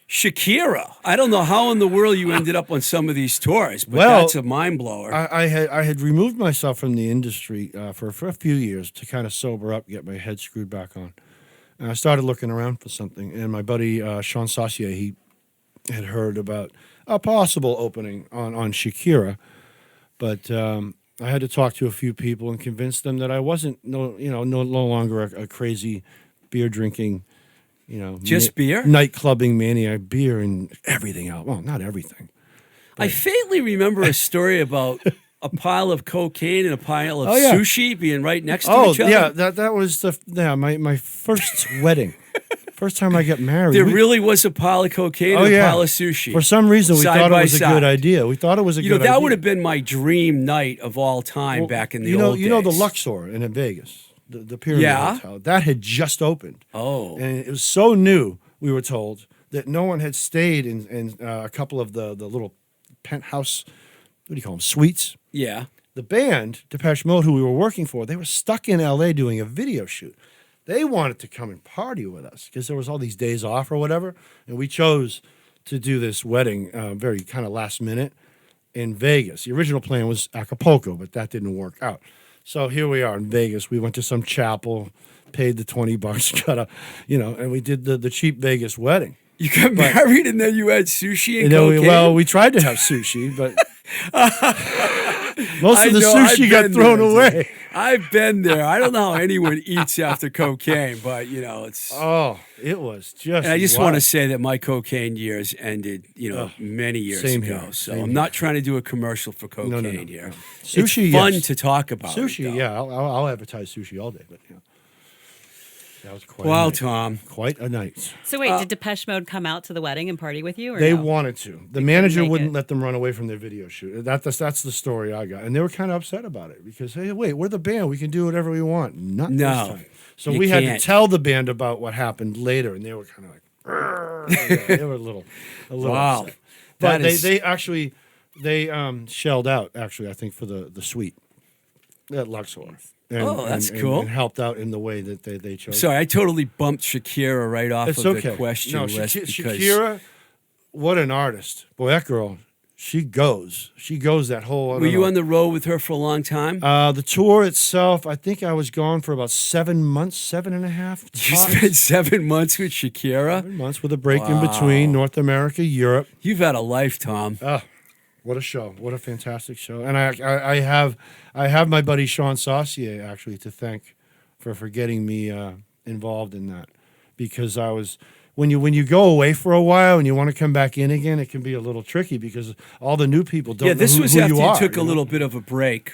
Speaker 1: Shakira. I don't know how in the world you ended up on some of these tours, but
Speaker 5: Well,
Speaker 1: that's a mind blower.
Speaker 5: I had removed myself from the industry for a few years to kind of sober up, get my head screwed back on. And I started looking around for something, and my buddy Sean Saucier, he had heard about a possible opening on Shakira, but I had to talk to a few people and convince them that I wasn't no longer a crazy beer drinking,
Speaker 1: Just beer?
Speaker 5: nightclubbing maniac, beer and everything else. Well, not everything.
Speaker 1: I faintly remember a story about a pile of cocaine and a pile of
Speaker 5: Oh, yeah.
Speaker 1: sushi being right next to each other.
Speaker 5: yeah, that was my first wedding. First time I got married.
Speaker 1: There
Speaker 5: We-
Speaker 1: really was a pile of cocaine and a pile of sushi.
Speaker 5: For some reason, we
Speaker 1: Side
Speaker 5: thought it
Speaker 1: by
Speaker 5: was a
Speaker 1: side.
Speaker 5: good idea. We thought it was a good idea.
Speaker 1: that would have been my dream night of all time
Speaker 5: Well,
Speaker 1: back in the old days.
Speaker 5: You know the Luxor in Vegas, the Pyramid
Speaker 1: Yeah.
Speaker 5: Hotel. That had just opened.
Speaker 1: Oh.
Speaker 5: And it was so new, we were told, that no one had stayed in a couple of the little penthouse, what do you call them, suites.
Speaker 1: Yeah.
Speaker 5: The band, Depeche Mode, who we were working for, they were stuck in L.A. doing a video shoot. They wanted to come and party with us because there was all these days off or whatever, and we chose to do this wedding very kind of last minute in Vegas. The original plan was Acapulco, but that didn't work out. So here we are in Vegas. We went to some chapel, paid the $20, got and we did the cheap Vegas wedding.
Speaker 1: You got married and then you had sushi and
Speaker 5: And then
Speaker 1: cocaine?
Speaker 5: we tried to have sushi, but most
Speaker 1: I
Speaker 5: of the
Speaker 1: know,
Speaker 5: sushi
Speaker 1: I've
Speaker 5: got
Speaker 1: been
Speaker 5: thrown
Speaker 1: there,
Speaker 5: away.
Speaker 1: I've been there. I don't know how anyone eats after cocaine, but it's.
Speaker 5: Oh, it was just.
Speaker 1: And I just
Speaker 5: wild.
Speaker 1: want to say that my cocaine years ended, many years
Speaker 5: same
Speaker 1: ago.
Speaker 5: here,
Speaker 1: So
Speaker 5: same
Speaker 1: I'm
Speaker 5: here.
Speaker 1: not trying to do a commercial for cocaine
Speaker 5: no.
Speaker 1: here.
Speaker 5: Sushi,
Speaker 1: it's fun
Speaker 5: yes.
Speaker 1: to talk about.
Speaker 5: Sushi,
Speaker 1: it, though.
Speaker 5: yeah, I'll advertise sushi all day, but that was quite.
Speaker 1: Wow,
Speaker 5: a night.
Speaker 1: Tom.
Speaker 5: Quite a night.
Speaker 2: So wait, did Depeche Mode come out to the wedding and party with you? Or
Speaker 5: They
Speaker 2: no?
Speaker 5: wanted to. The manager
Speaker 2: make
Speaker 5: wouldn't
Speaker 2: it.
Speaker 5: let them run away from their video shoot. That's the story I got, and they were kind of upset about it because hey, wait, we're the band. We can do whatever we want. Not
Speaker 1: No,
Speaker 5: this time. So
Speaker 1: you
Speaker 5: we had
Speaker 1: can't.
Speaker 5: to tell the band about what happened later, and they were kind of like, yeah, they were a little
Speaker 1: Wow.
Speaker 5: upset. But
Speaker 1: That is-
Speaker 5: they shelled out. Actually, I think for the suite at Luxor.
Speaker 1: Oh, that's cool.
Speaker 5: And helped out in the way that they chose.
Speaker 1: Sorry, I totally bumped Shakira right off
Speaker 5: It's
Speaker 1: of
Speaker 5: okay.
Speaker 1: the question
Speaker 5: No,
Speaker 1: list. because
Speaker 5: Shakira, what an artist. Boy, that girl, she goes. She goes that whole.
Speaker 1: Were you on the road with her for a long time?
Speaker 5: The tour itself, I think I was gone for about 7 months, 7.5.
Speaker 1: You spent 7 months with Shakira?
Speaker 5: 7 months with a break in between North America, Europe.
Speaker 1: You've had a life, Tom.
Speaker 5: What a show! What a fantastic show! And I have my buddy Sean Saucier actually to thank for getting me involved in that, because I was when you go away for a while and you want to come back in again, it can be a little tricky because all the new people don't.
Speaker 1: Yeah, this
Speaker 5: know
Speaker 1: was
Speaker 5: who
Speaker 1: after
Speaker 5: you
Speaker 1: you
Speaker 5: are,
Speaker 1: took a
Speaker 5: know?
Speaker 1: little bit of a break,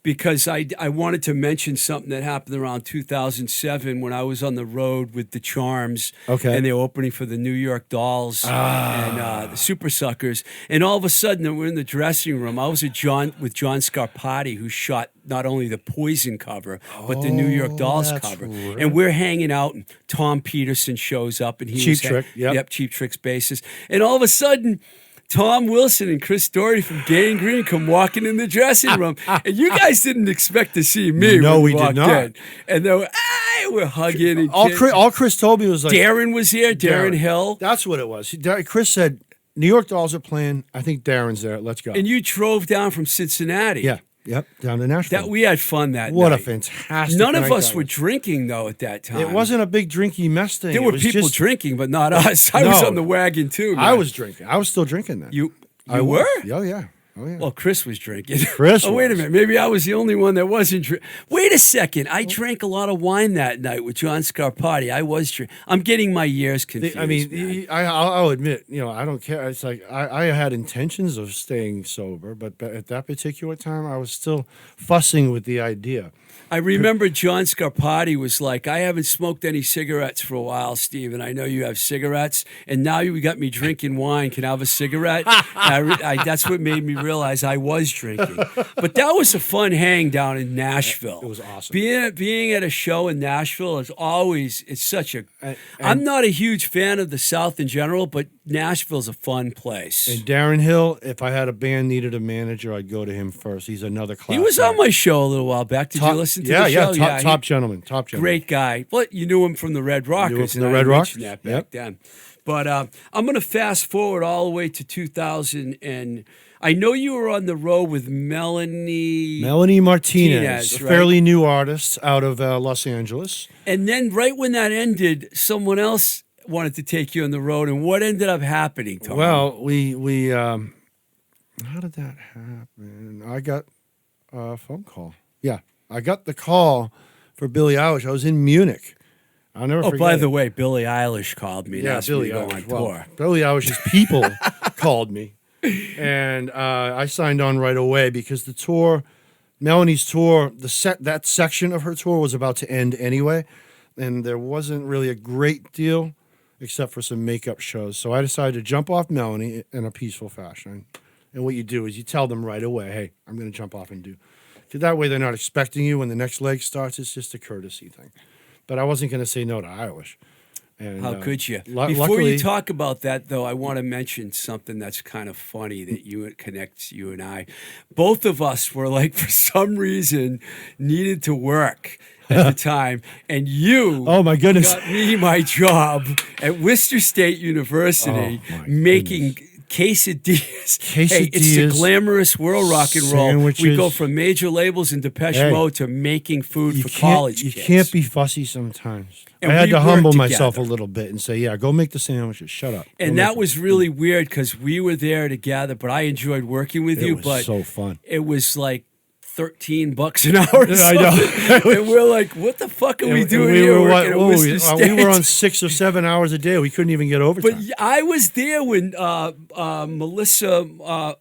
Speaker 1: because I wanted to mention something that happened around 2007 when I was on the road with the Charms.
Speaker 5: Okay.
Speaker 1: And they were opening for the New York Dolls and the Super Suckers. And all of a sudden, we're in the dressing room. I was with John Scarpati, who shot not only the Poison cover, but the New York Dolls
Speaker 5: that's
Speaker 1: cover.
Speaker 5: right.
Speaker 1: And we're hanging out, and Tom Peterson shows up. And he
Speaker 5: Cheap
Speaker 1: was
Speaker 5: Trick, yep.
Speaker 1: Cheap Trick's bassist. And all of a sudden, Tom Wilson and Chris Doherty from Gay and Green come walking in the dressing room, and you guys didn't expect to see me.
Speaker 5: No,
Speaker 1: when
Speaker 5: we did
Speaker 1: walked
Speaker 5: not.
Speaker 1: in. And they we're hugging. And
Speaker 5: All Chris told me was like
Speaker 1: Darren was here, Darren Hill.
Speaker 5: That's what it was. Chris said, "New York Dolls are playing. I think Darren's there. Let's go."
Speaker 1: And you drove down from Cincinnati.
Speaker 5: Yeah. Yep. Down to Nashville.
Speaker 1: We had fun that
Speaker 5: What
Speaker 1: night.
Speaker 5: a fantastic
Speaker 1: None of
Speaker 5: night
Speaker 1: us
Speaker 5: that
Speaker 1: were
Speaker 5: was.
Speaker 1: drinking, though, at that time.
Speaker 5: It wasn't a big drinky mess thing.
Speaker 1: There
Speaker 5: It
Speaker 1: were
Speaker 5: was
Speaker 1: people
Speaker 5: just-
Speaker 1: drinking, but not us. I was
Speaker 5: No.
Speaker 1: on the wagon, too, man.
Speaker 5: I was drinking. I was still drinking then.
Speaker 1: You
Speaker 5: I
Speaker 1: were?
Speaker 5: was. Oh yeah. Oh yeah.
Speaker 1: Well, Chris was drinking.
Speaker 5: Chris
Speaker 1: Oh, wait a
Speaker 5: was.
Speaker 1: minute. Maybe I was the only one that wasn't drinking. Wait a second. I drank a lot of wine that night with John Scarpati. I was drinking. I'm getting my years confused.
Speaker 5: I mean,
Speaker 1: man.
Speaker 5: I'll admit, I don't care. It's like I had intentions of staying sober, but at that particular time, I was still fussing with the idea.
Speaker 1: I remember John Scarpati was like, I haven't smoked any cigarettes for a while, Steve, and I know you have cigarettes, and now you got me drinking wine. Can I have a cigarette? That's what made me realize I was drinking. But that was a fun hang down in Nashville.
Speaker 5: It was awesome.
Speaker 1: Being at a show in Nashville it's such a... I'm not a huge fan of the South in general, but Nashville's a fun place.
Speaker 5: And Darren Hill, if I had a band needed a manager, I'd go to him first. He's another class.
Speaker 1: He was on my show a little while back. Did you listen to the show?
Speaker 5: Top gentleman.
Speaker 1: Great guy. But you knew him from the Red Rockers.
Speaker 5: from the
Speaker 1: and
Speaker 5: Red
Speaker 1: I
Speaker 5: Rockers?
Speaker 1: mentioned that back then. But I'm going to fast forward all the way to 2000, and I know you were on the road with Melanie
Speaker 5: Martinez,
Speaker 1: Martinez,
Speaker 5: a
Speaker 1: right?
Speaker 5: fairly new artist out of Los Angeles.
Speaker 1: And then right when that ended, someone else wanted to take you on the road. And what ended up happening, Tom?
Speaker 5: Well, we how did that happen? I got a phone call. Yeah, I got the call for Billie Eilish. I was in Munich. I'll never forget.
Speaker 1: by
Speaker 5: it.
Speaker 1: the way, Billie Eilish called me and asked me to go on
Speaker 5: Well,
Speaker 1: tour.
Speaker 5: Billie Eilish's people called me, and I signed on right away because the tour, Melanie's tour, that section of her tour was about to end anyway, and there wasn't really a great deal except for some makeup shows. So I decided to jump off Melanie in a peaceful fashion. And what you do is you tell them right away, hey, I'm going to jump off and do. Because that way they're not expecting you when the next leg starts. It's just a courtesy thing. But I wasn't going to say no to Eilish. And,
Speaker 1: How could you? Before
Speaker 5: luckily,
Speaker 1: you talk about that, though, I want to mention something that's kind of funny that connects you and I. Both of us were like, for some reason, needed to work at the time, and you
Speaker 5: oh my goodness,
Speaker 1: got me my job at Worcester State University making quesadillas. Hey, it's the glamorous world rock and roll.
Speaker 5: Sandwiches.
Speaker 1: We go from major labels and Depeche Mode to making food for college kids.
Speaker 5: You can't be fussy sometimes.
Speaker 1: And
Speaker 5: I had
Speaker 1: we
Speaker 5: to humble
Speaker 1: worked
Speaker 5: myself a
Speaker 1: together.
Speaker 5: little bit and say, yeah, go make the sandwiches. Shut up.
Speaker 1: And that was really weird because we were there together, but I enjoyed working with you.
Speaker 5: It was
Speaker 1: But
Speaker 5: so fun.
Speaker 1: it was like $13 an hour. Or
Speaker 5: I know.
Speaker 1: And we're like, what the fuck are we
Speaker 5: And
Speaker 1: doing
Speaker 5: we
Speaker 1: here?
Speaker 5: were,
Speaker 1: working at Worcester
Speaker 5: we
Speaker 1: State?
Speaker 5: were on 6 or 7 hours a day. We couldn't even get overtime.
Speaker 1: But I was there when Melissa,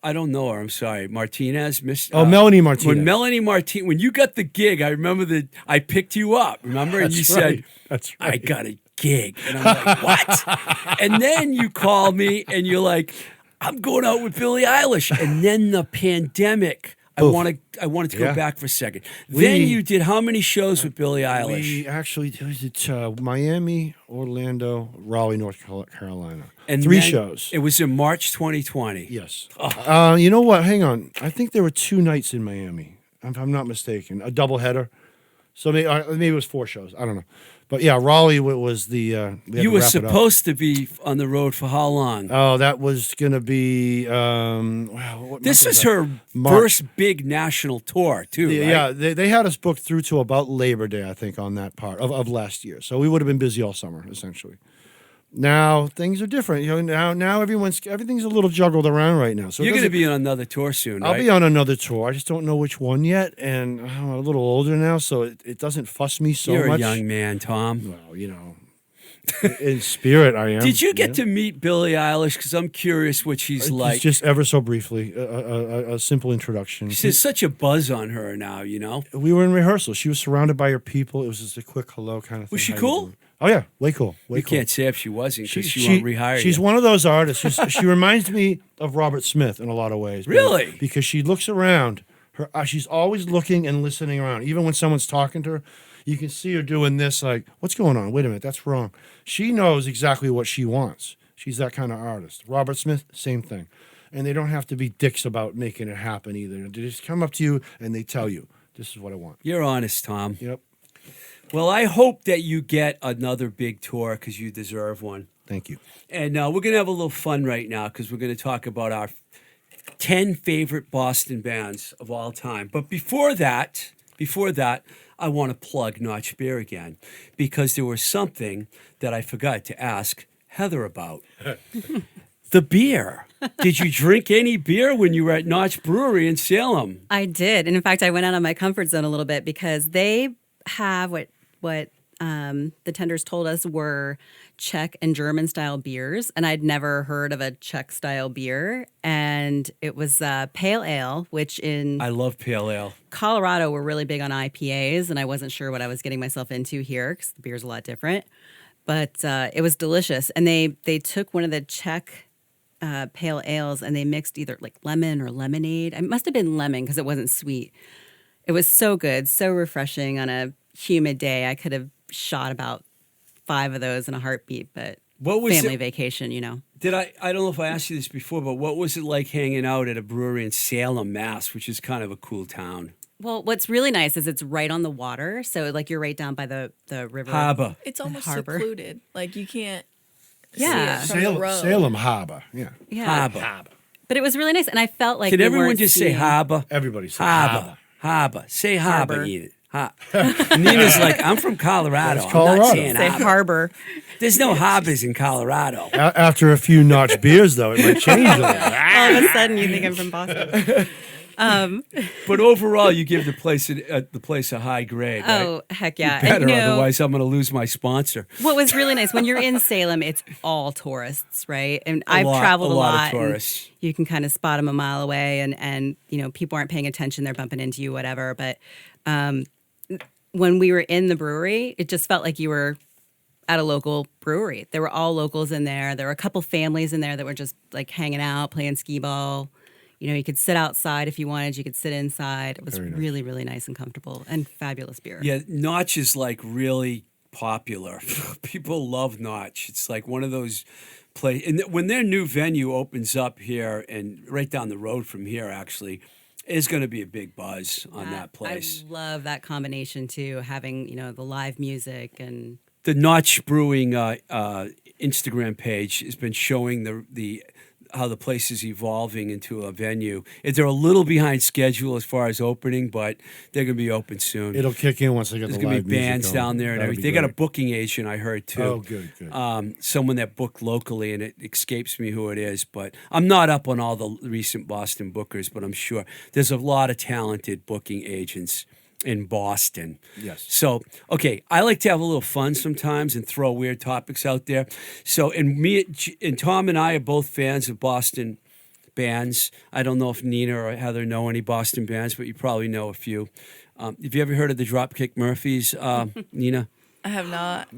Speaker 1: I don't know her, I'm sorry, Martinez.
Speaker 5: Melanie Martinez.
Speaker 1: When Melanie Martinez, when you got the gig, I remember that I picked you up, remember? And you said,
Speaker 5: That's right.
Speaker 1: I got a gig. And I'm like, what? And then you call me and you're like, I'm going out with Billie Eilish. And then the pandemic. I wanted to go back for a second. Then you did how many shows with Billie Eilish?
Speaker 5: We actually did Miami, Orlando, Raleigh, North Carolina.
Speaker 1: And
Speaker 5: 3
Speaker 1: then
Speaker 5: shows.
Speaker 1: It was in March 2020.
Speaker 5: Yes. You know what? Hang on. I think there were 2 nights in Miami, if I'm not mistaken. A doubleheader. So maybe it was 4 shows. I don't know. But yeah, Raleigh was the.
Speaker 1: You were supposed to be on the road for how long?
Speaker 5: Oh, that was going to be.
Speaker 1: This was her first big national tour, too, right?
Speaker 5: Yeah, they had us booked through to about Labor Day, I think, on that part of last year. So we would have been busy all summer, essentially. Now things are different. Now everything's a little juggled around right now. So
Speaker 1: you're going to be on another tour soon, right?
Speaker 5: I'll be on another tour. I just don't know which one yet, and I'm a little older now, so it doesn't fuss me so
Speaker 1: You're
Speaker 5: much.
Speaker 1: You're a young man, Tom.
Speaker 5: Well, in spirit, I am.
Speaker 1: Did you get to meet Billie Eilish? Because I'm curious what she's like.
Speaker 5: Just ever so briefly, a simple introduction.
Speaker 1: There's such a buzz on her now,
Speaker 5: We were in rehearsal. She was surrounded by her people. It was just a quick hello kind of thing.
Speaker 1: Was she cool?
Speaker 5: Oh, yeah. Way cool.
Speaker 1: You can't say if she wasn't because she won't rehire you.
Speaker 5: She's one of those artists. She reminds me of Robert Smith in a lot of ways.
Speaker 1: Really?
Speaker 5: Because she looks around. She's always looking and listening around. Even when someone's talking to her, you can see her doing this like, what's going on? Wait a minute, that's wrong. She knows exactly what she wants. She's that kind of artist. Robert Smith, same thing. And they don't have to be dicks about making it happen either. They just come up to you and they tell you, this is what I want.
Speaker 1: You're honest, Tom.
Speaker 5: Yep.
Speaker 1: Well, I hope that you get another big tour because you deserve one.
Speaker 5: Thank you.
Speaker 1: And we're going to have a little fun right now because we're going to talk about our 10 favorite Boston bands of all time. But before that, I want to plug Notch Beer again because there was something that I forgot to ask Heather about. The beer. Did you drink any beer when you were at Notch Brewery in Salem?
Speaker 2: I did. And in fact, I went out of my comfort zone a little bit because they have what the tenders told us were Czech and German style beers, and I'd never heard of a Czech style beer. And it was pale ale, which I
Speaker 1: love pale ale.
Speaker 2: Colorado we're really big on IPAs, and I wasn't sure what I was getting myself into here because the beer's a lot different. But it was delicious, and they took one of the Czech pale ales and they mixed either like lemon or lemonade. It must have been lemon because it wasn't sweet. It was so good, so refreshing on a humid day. I could have shot about 5 of those in a heartbeat, but family vacation,
Speaker 1: Did I don't know if I asked you this before, but what was it like hanging out at a brewery in Salem, Mass, which is kind of a cool town?
Speaker 2: Well, what's really nice is it's right on the water. So like you're right down by the river.
Speaker 1: Harbor.
Speaker 3: It's almost
Speaker 2: harbor.
Speaker 3: secluded. Like you can't
Speaker 2: Yeah.
Speaker 3: see it from the road.
Speaker 5: Salem Harbor. Yeah.
Speaker 1: Harbor.
Speaker 2: But it was really nice. And I felt like
Speaker 1: Can everyone just say harbor?
Speaker 5: Everybody says
Speaker 1: Harbor. Harbor. Say harbor,
Speaker 2: Harbor.
Speaker 1: Edith. Nina's like, I'm from Colorado.
Speaker 5: That's
Speaker 1: I'm not
Speaker 5: Colorado.
Speaker 1: saying
Speaker 2: Say
Speaker 1: harbor.
Speaker 2: harbor.
Speaker 1: There's no harbors in Colorado.
Speaker 5: After a few Notch beers, though, it might change a little.
Speaker 2: All of a sudden you think I'm from Boston.
Speaker 1: But overall, you give the place a high grade. Right?
Speaker 2: Oh, heck yeah.
Speaker 1: Better,
Speaker 2: And,
Speaker 1: otherwise I'm going to lose my sponsor.
Speaker 2: what was really nice, when you're in Salem, it's all tourists, right? And I've
Speaker 1: lot-
Speaker 2: traveled
Speaker 1: a
Speaker 2: a
Speaker 1: lot
Speaker 2: lot.
Speaker 1: of tourists.
Speaker 2: And you can kind of spot them a mile away and people aren't paying attention. They're bumping into you, whatever. But when we were in the brewery, it just felt like you were at a local brewery. There were all locals in there. There were a couple families in there that were just like hanging out, playing skee ball. You could sit outside if you wanted. You could sit inside. It was really, really nice and comfortable and fabulous beer.
Speaker 1: Yeah, Notch is like really popular. People love Notch. It's like one of those places. And when their new venue opens up here and right down the road from here, actually, is going to be a big buzz on that place.
Speaker 2: I love that combination too, having the live music and
Speaker 1: The Notch Brewing Instagram page has been showing the how the place is evolving into a venue. They're a little behind schedule as far as opening, but they're going to be open soon.
Speaker 5: It'll kick in once they get
Speaker 1: There's
Speaker 5: the
Speaker 1: going
Speaker 5: live
Speaker 1: to be bands
Speaker 5: music going.
Speaker 1: down there and
Speaker 5: That'll
Speaker 1: everything.
Speaker 5: be
Speaker 1: They got a
Speaker 5: great.
Speaker 1: booking agent, I heard, too.
Speaker 5: Oh, good.
Speaker 1: Someone that booked locally, and it escapes me who it is. But I'm not up on all the recent Boston bookers, but I'm sure there's a lot of talented booking agents in Boston.
Speaker 5: Yes.
Speaker 1: So, okay, I like to have a little fun sometimes and throw weird topics out there. So, and Tom and I are both fans of Boston bands. I don't know if Nina or Heather know any Boston bands, but you probably know a few. Have you ever heard of the Dropkick Murphys, Nina?
Speaker 3: I have not.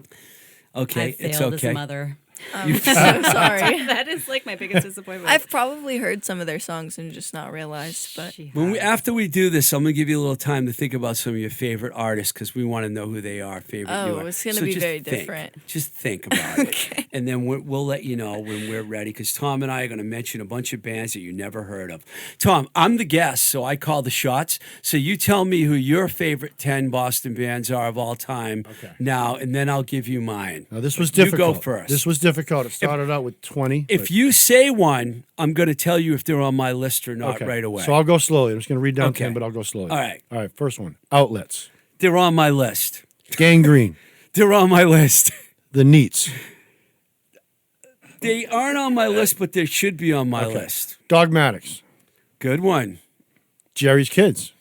Speaker 1: Okay,
Speaker 2: I
Speaker 1: it's
Speaker 2: failed
Speaker 1: okay.
Speaker 2: as a mother.
Speaker 3: I'm so sorry.
Speaker 2: That is like my biggest disappointment.
Speaker 3: I've probably heard some of their songs and just not realized, but
Speaker 1: After we do this, I'm going to give you a little time to think about some of your favorite artists because we want to know who they are. Favorite.
Speaker 3: Oh,
Speaker 1: you are.
Speaker 3: it's gonna be
Speaker 1: just
Speaker 3: very
Speaker 1: think.
Speaker 3: different.
Speaker 1: Just think about it, and then we'll let you know when we're ready. Because Tom and I are going to mention a bunch of bands that you never heard of. Tom, I'm the guest, so I call the shots. So you tell me who your favorite 10 Boston bands are of all time now, and then I'll give you mine.
Speaker 5: Now, this was difficult.
Speaker 1: You go first.
Speaker 5: This was difficult. It started out with 20.
Speaker 1: If you say one, I'm going to tell you if they're on my list or not right away.
Speaker 5: So I'll go slowly. I'm just going to read down
Speaker 1: Okay.
Speaker 5: 10, but I'll go slowly.
Speaker 1: All right.
Speaker 5: All right, first one. Outlets.
Speaker 1: They're on my list.
Speaker 5: Gangrene.
Speaker 1: They're on my list.
Speaker 5: The Neats.
Speaker 1: They aren't on my list, but they should be on my list.
Speaker 5: Dogmatics.
Speaker 1: Good one.
Speaker 5: Jerry's Kids.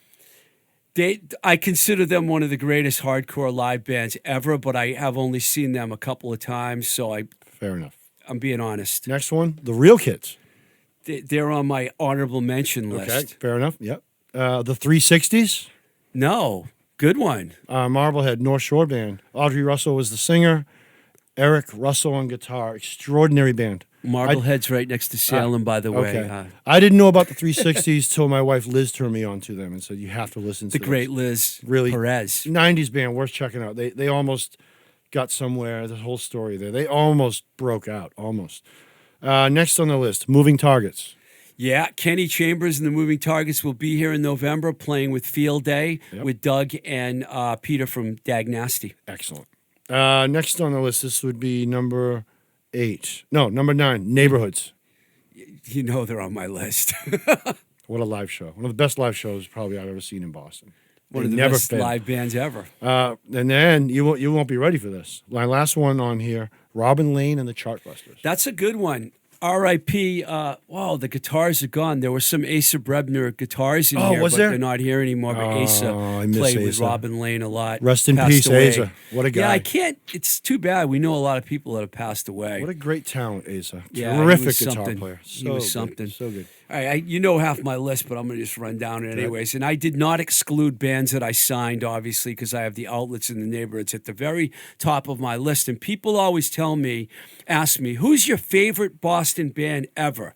Speaker 1: I consider them one of the greatest hardcore live bands ever, but I have only seen them a couple of times, so
Speaker 5: Fair enough.
Speaker 1: I'm being honest.
Speaker 5: Next one. The Real Kids.
Speaker 1: They're on my honorable mention list.
Speaker 5: Okay, fair enough. Yep. The 360s.
Speaker 1: No, good one.
Speaker 5: Marblehead, North Shore Band. Audrey Russell was the singer. Eric Russell on guitar. Extraordinary band.
Speaker 1: Marblehead's right next to Salem, by the way.
Speaker 5: Okay. I didn't know about the 360s till my wife Liz turned me on to them and said, you have to listen to
Speaker 1: The great Liz
Speaker 5: Really?
Speaker 1: Perez.
Speaker 5: 90s band, worth checking out. They almost got somewhere. The whole story there. They almost broke out. Almost. Next on the list, Moving Targets.
Speaker 1: Yeah, Kenny Chambers and the Moving Targets will be here in November playing with Field Day with Doug and Peter from Dag Nasty.
Speaker 5: Excellent. Next on the list, this would be number 9, Neighborhoods.
Speaker 1: You know they're on my list.
Speaker 5: What a live show. One of the best live shows probably I've ever seen in Boston.
Speaker 1: One of
Speaker 5: They
Speaker 1: the
Speaker 5: never
Speaker 1: best
Speaker 5: fail.
Speaker 1: live bands ever.
Speaker 5: And then you won't be ready for this. My last one on here, Robin Lane and the Chartbusters.
Speaker 1: That's a good one. R.I.P. Wow, the guitars are gone. There were some Asa Brebner guitars in here,
Speaker 5: was
Speaker 1: but
Speaker 5: there?
Speaker 1: they're not here anymore. But Asa
Speaker 5: I miss
Speaker 1: played with
Speaker 5: Asa.
Speaker 1: Robin Lane a lot.
Speaker 5: Rest in
Speaker 1: Passed
Speaker 5: peace,
Speaker 1: away.
Speaker 5: Asa. What a guy.
Speaker 1: Yeah, I can't. It's too bad. We know a lot of people that have passed away.
Speaker 5: What a great talent, Asa.
Speaker 1: Yeah, he
Speaker 5: Terrific
Speaker 1: was
Speaker 5: guitar
Speaker 1: something.
Speaker 5: player.
Speaker 1: He was something.
Speaker 5: So good.
Speaker 1: All right, you know half my list, but I'm going to just run down it anyways. And I did not exclude bands that I signed, obviously, because I have the outlets in the neighborhoods at the very top of my list. And people always ask me, who's your favorite Boston band ever?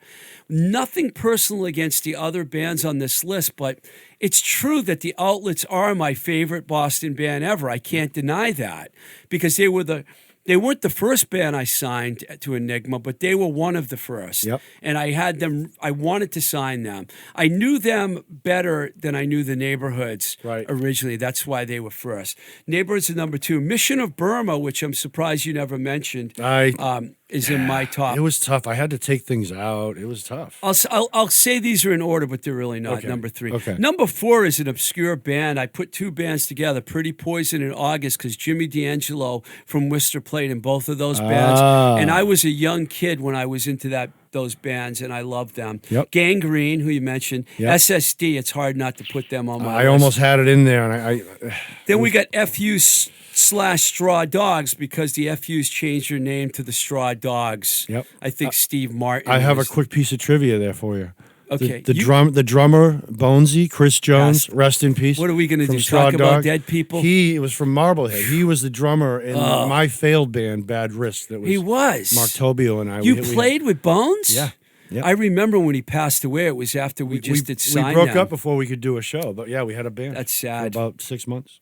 Speaker 1: Nothing personal against the other bands on this list, but it's true that the outlets are my favorite Boston band ever. I can't deny that because they weren't the first band I signed to Enigma, but they were one of the first.
Speaker 5: Yep.
Speaker 1: And I wanted to sign them. I knew them better than I knew the Neighborhoods originally. That's why they were first. Neighborhoods are number 2. Mission of Burma, which I'm surprised you never mentioned, is in my top.
Speaker 5: It was tough. I had to take things out. It was tough.
Speaker 1: I'll say these are in order, but they're really not.
Speaker 5: Okay.
Speaker 1: Number 3.
Speaker 5: Okay.
Speaker 1: Number 4 is an obscure band. I put 2 bands together, Pretty Poison in August, because Jimmy D'Angelo from Worcester played in both of those bands. And I was a young kid when I was into those bands, and I loved them.
Speaker 5: Yep.
Speaker 1: Gangrene, who you mentioned.
Speaker 5: Yep.
Speaker 1: SSD, it's hard not to put them on my list.
Speaker 5: I almost had it in there. And
Speaker 1: Then we got FU/Straw Dogs because the FUs changed their name to the Straw Dogs.
Speaker 5: Yep.
Speaker 1: I think Steve Martin.
Speaker 5: I have a
Speaker 1: was-
Speaker 5: quick piece of trivia there for you.
Speaker 1: Okay.
Speaker 5: The drummer, Bonesy, Chris Jones,
Speaker 1: Yes.
Speaker 5: rest in peace.
Speaker 1: What are we going to
Speaker 5: from
Speaker 1: do?
Speaker 5: Straw
Speaker 1: Talk about
Speaker 5: Dog.
Speaker 1: dead people?
Speaker 5: He was from Marblehead. He was the drummer in my failed band, Bad Risk. That was
Speaker 1: He was.
Speaker 5: Mark Tobio and I.
Speaker 1: You
Speaker 5: we
Speaker 1: played with Bones?
Speaker 5: Yeah. Yep.
Speaker 1: I remember when he passed away. It was after we just did sign
Speaker 5: We broke
Speaker 1: them.
Speaker 5: up before we could do a show, but yeah, we had a band.
Speaker 1: That's
Speaker 5: for
Speaker 1: sad.
Speaker 5: about 6 months.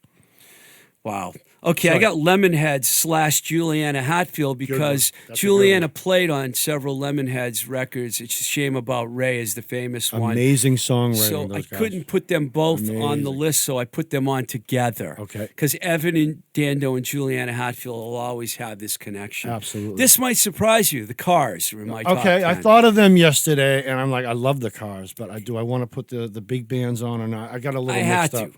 Speaker 1: Wow. Okay, I got Lemonheads/Juliana Hatfield because
Speaker 5: That's a good
Speaker 1: Juliana
Speaker 5: one.
Speaker 1: played on several Lemonheads records. It's a shame about Ray is the famous one.
Speaker 5: Amazing songwriting.
Speaker 1: So
Speaker 5: those
Speaker 1: I
Speaker 5: guys.
Speaker 1: couldn't put them both on the
Speaker 5: Amazing.
Speaker 1: list, so I put them on together.
Speaker 5: Okay.
Speaker 1: Because Evan and Dando and Juliana Hatfield will always have this connection.
Speaker 5: Absolutely.
Speaker 1: This might surprise you. The Cars are in my top
Speaker 5: Okay, I
Speaker 1: 10.
Speaker 5: thought of them yesterday, and I'm like, I love the Cars, but do I want to put the big bands on or not? I got a little
Speaker 1: I had
Speaker 5: mixed
Speaker 1: to.
Speaker 5: up.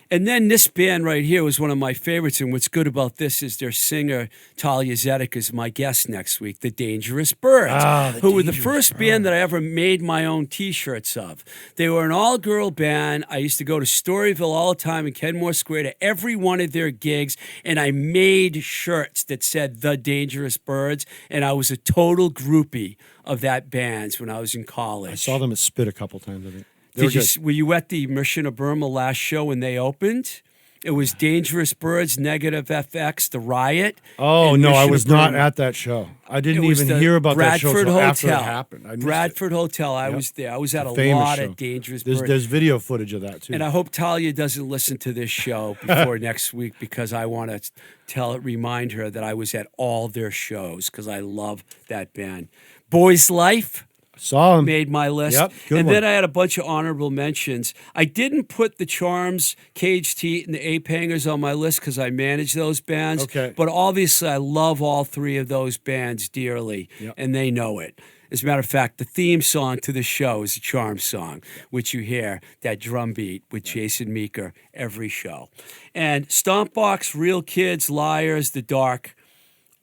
Speaker 1: And then this band right here was one of my favorites. And what's good about this is their singer, Talia Zedek, is my guest next week, The Dangerous Birds, who were the first band that I ever made my own T-shirts of. They were an all-girl band. I used to go to Storyville all the time in Kenmore Square to every one of their gigs, and I made shirts that said The Dangerous Birds, and I was a total groupie of that band when I was in college.
Speaker 5: I saw them at Spit a couple times, I think. They were good.
Speaker 1: Were you at the Mission of Burma last show when they opened? It was Dangerous Birds, Negative FX, The Riot.
Speaker 5: Oh,
Speaker 1: and
Speaker 5: no, I
Speaker 1: Mission
Speaker 5: was
Speaker 1: of
Speaker 5: not
Speaker 1: Burma.
Speaker 5: at that show. I didn't
Speaker 1: It was
Speaker 5: even
Speaker 1: the
Speaker 5: hear about that show
Speaker 1: Bradford
Speaker 5: until after it
Speaker 1: Hotel.
Speaker 5: happened. I missed
Speaker 1: Bradford Hotel. I
Speaker 5: Yep.
Speaker 1: was there. I was at a
Speaker 5: famous
Speaker 1: lot
Speaker 5: show.
Speaker 1: of Dangerous
Speaker 5: There's,
Speaker 1: Birds.
Speaker 5: there's video footage of that, too.
Speaker 1: And I hope Talia doesn't listen to this show before next week because I want to remind her that I was at all their shows because I love that band. Boys Life
Speaker 5: Saw him.
Speaker 1: made my list.
Speaker 5: Yep, good
Speaker 1: and
Speaker 5: one.
Speaker 1: then I had a bunch of honorable mentions. I didn't put the Charms, Caged Heat, and the Ape Hangers on my list because I manage those bands.
Speaker 5: Okay.
Speaker 1: But obviously, I love all three of those bands dearly,
Speaker 5: Yep.
Speaker 1: and they know it. As a matter of fact, the theme song to the show is a Charm song, which you hear, that drum beat with Jason Meeker every show. And Stompbox, Real Kids, Liars, The Dark,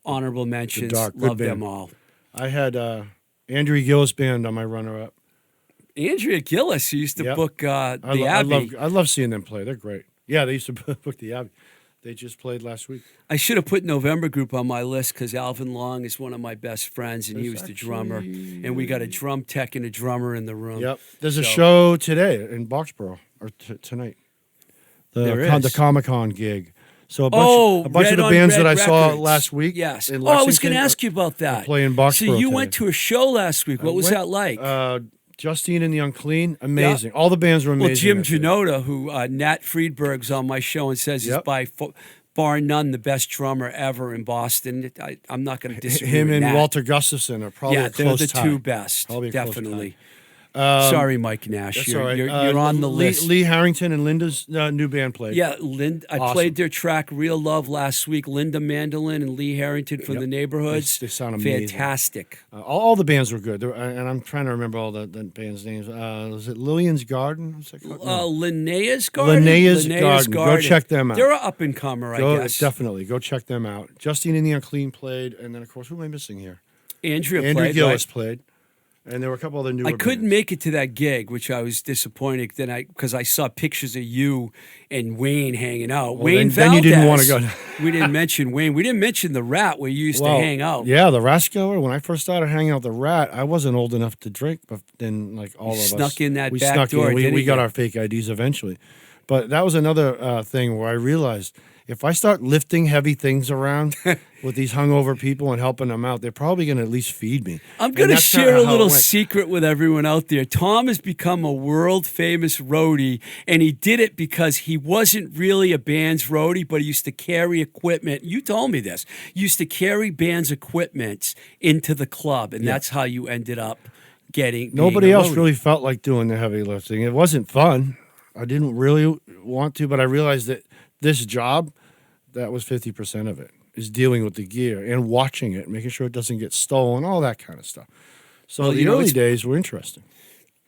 Speaker 1: honorable mentions.
Speaker 5: Dark, good
Speaker 1: Love them
Speaker 5: band.
Speaker 1: all.
Speaker 5: I had Andrea Gillis Band on my runner-up.
Speaker 1: Andrea Gillis who used to
Speaker 5: Yep.
Speaker 1: book the
Speaker 5: I
Speaker 1: Abbey.
Speaker 5: love seeing them play. They're great. Yeah, they used to book the Abbey. They just played last week.
Speaker 1: I should have put November Group on my list because Alvin Long is one of my best friends, and he was the drummer. And we got a drum tech and a drummer in the room.
Speaker 5: Yep. There's a
Speaker 1: So-
Speaker 5: show today in Boxborough, or tonight.
Speaker 1: There
Speaker 5: The
Speaker 1: is.
Speaker 5: Comic-Con gig. So a
Speaker 1: Oh,
Speaker 5: bunch
Speaker 1: Red
Speaker 5: of the
Speaker 1: on
Speaker 5: bands
Speaker 1: Red
Speaker 5: that I saw
Speaker 1: Records.
Speaker 5: last week.
Speaker 1: Yes.
Speaker 5: in
Speaker 1: Oh, I was
Speaker 5: Lexington
Speaker 1: going to ask you about that.
Speaker 5: play in
Speaker 1: So
Speaker 5: Boxborough
Speaker 1: you
Speaker 5: today.
Speaker 1: went to a show last week. What was that like?
Speaker 5: Justine and the Unclean, amazing. All the bands were amazing.
Speaker 1: Well, Jim
Speaker 5: that day.
Speaker 1: Janota, who Nat Friedberg's on my show and says
Speaker 5: Yep.
Speaker 1: is by bar none the best drummer ever in Boston. I'm not going to disagree
Speaker 5: Him
Speaker 1: with
Speaker 5: and
Speaker 1: Nat.
Speaker 5: Walter Gustafson are probably
Speaker 1: Yeah,
Speaker 5: a
Speaker 1: they're
Speaker 5: close
Speaker 1: the
Speaker 5: tie.
Speaker 1: two best.
Speaker 5: Probably a close
Speaker 1: Definitely. Sorry, Mike Nash.
Speaker 5: That's
Speaker 1: You're,
Speaker 5: all right.
Speaker 1: you're on the list.
Speaker 5: Lee Harrington and Linda's new band played.
Speaker 1: Yeah, I
Speaker 5: Awesome.
Speaker 1: played their track "Real Love" last week. Linda Mandolin and Lee Harrington from
Speaker 5: Yep.
Speaker 1: the Neighborhoods.
Speaker 5: They sound amazing.
Speaker 1: Fantastic.
Speaker 5: All the bands were good, and I'm trying to remember all the bands' names. Was it Lillian's Garden? What's that called? No.
Speaker 1: Linnea's Garden.
Speaker 5: Linnea's Garden. Go check them out.
Speaker 1: They're an up and comer, I guess.
Speaker 5: Definitely go check them out. Justine and the Unclean played, and then of course who am I missing here?
Speaker 1: Andrea
Speaker 5: Andrew
Speaker 1: played.
Speaker 5: Gillis
Speaker 1: right?
Speaker 5: played, and there were a couple other newer.
Speaker 1: I couldn't
Speaker 5: bands.
Speaker 1: make it to that gig, which I was disappointed. Because I saw pictures of you and Wayne hanging out. Wayne
Speaker 5: then you
Speaker 1: Valdez.
Speaker 5: didn't wanna go.
Speaker 1: We didn't mention Wayne. We didn't mention the Rat where you used to hang out.
Speaker 5: Yeah, the Rascoer. When I first started hanging out with the Rat, I wasn't old enough to drink, but then like all of us
Speaker 1: snuck in that
Speaker 5: we
Speaker 1: back
Speaker 5: snuck
Speaker 1: door,
Speaker 5: in. We
Speaker 1: didn't
Speaker 5: got
Speaker 1: you?
Speaker 5: our fake IDs eventually, but that was another thing where I realized if I start lifting heavy things around with these hungover people and helping them out, they're probably going to at least feed me.
Speaker 1: I'm
Speaker 5: And
Speaker 1: going to
Speaker 5: that's kinda
Speaker 1: share a
Speaker 5: how it
Speaker 1: little
Speaker 5: went.
Speaker 1: secret with everyone out there. Tom has become a world famous roadie, and he did it because he wasn't really a band's roadie, but he used to carry equipment. You told me this. You used to carry band's equipment into the club, and that's how you ended up being
Speaker 5: Nobody
Speaker 1: a
Speaker 5: else
Speaker 1: roadie.
Speaker 5: really felt like doing the heavy lifting. It wasn't fun. I didn't really want to, but I realized that this job, that was 50% of it, is dealing with the gear and watching it, making sure it doesn't get stolen, all that kind of stuff. So
Speaker 1: Well,
Speaker 5: the
Speaker 1: you know,
Speaker 5: early
Speaker 1: it's-
Speaker 5: days were interesting.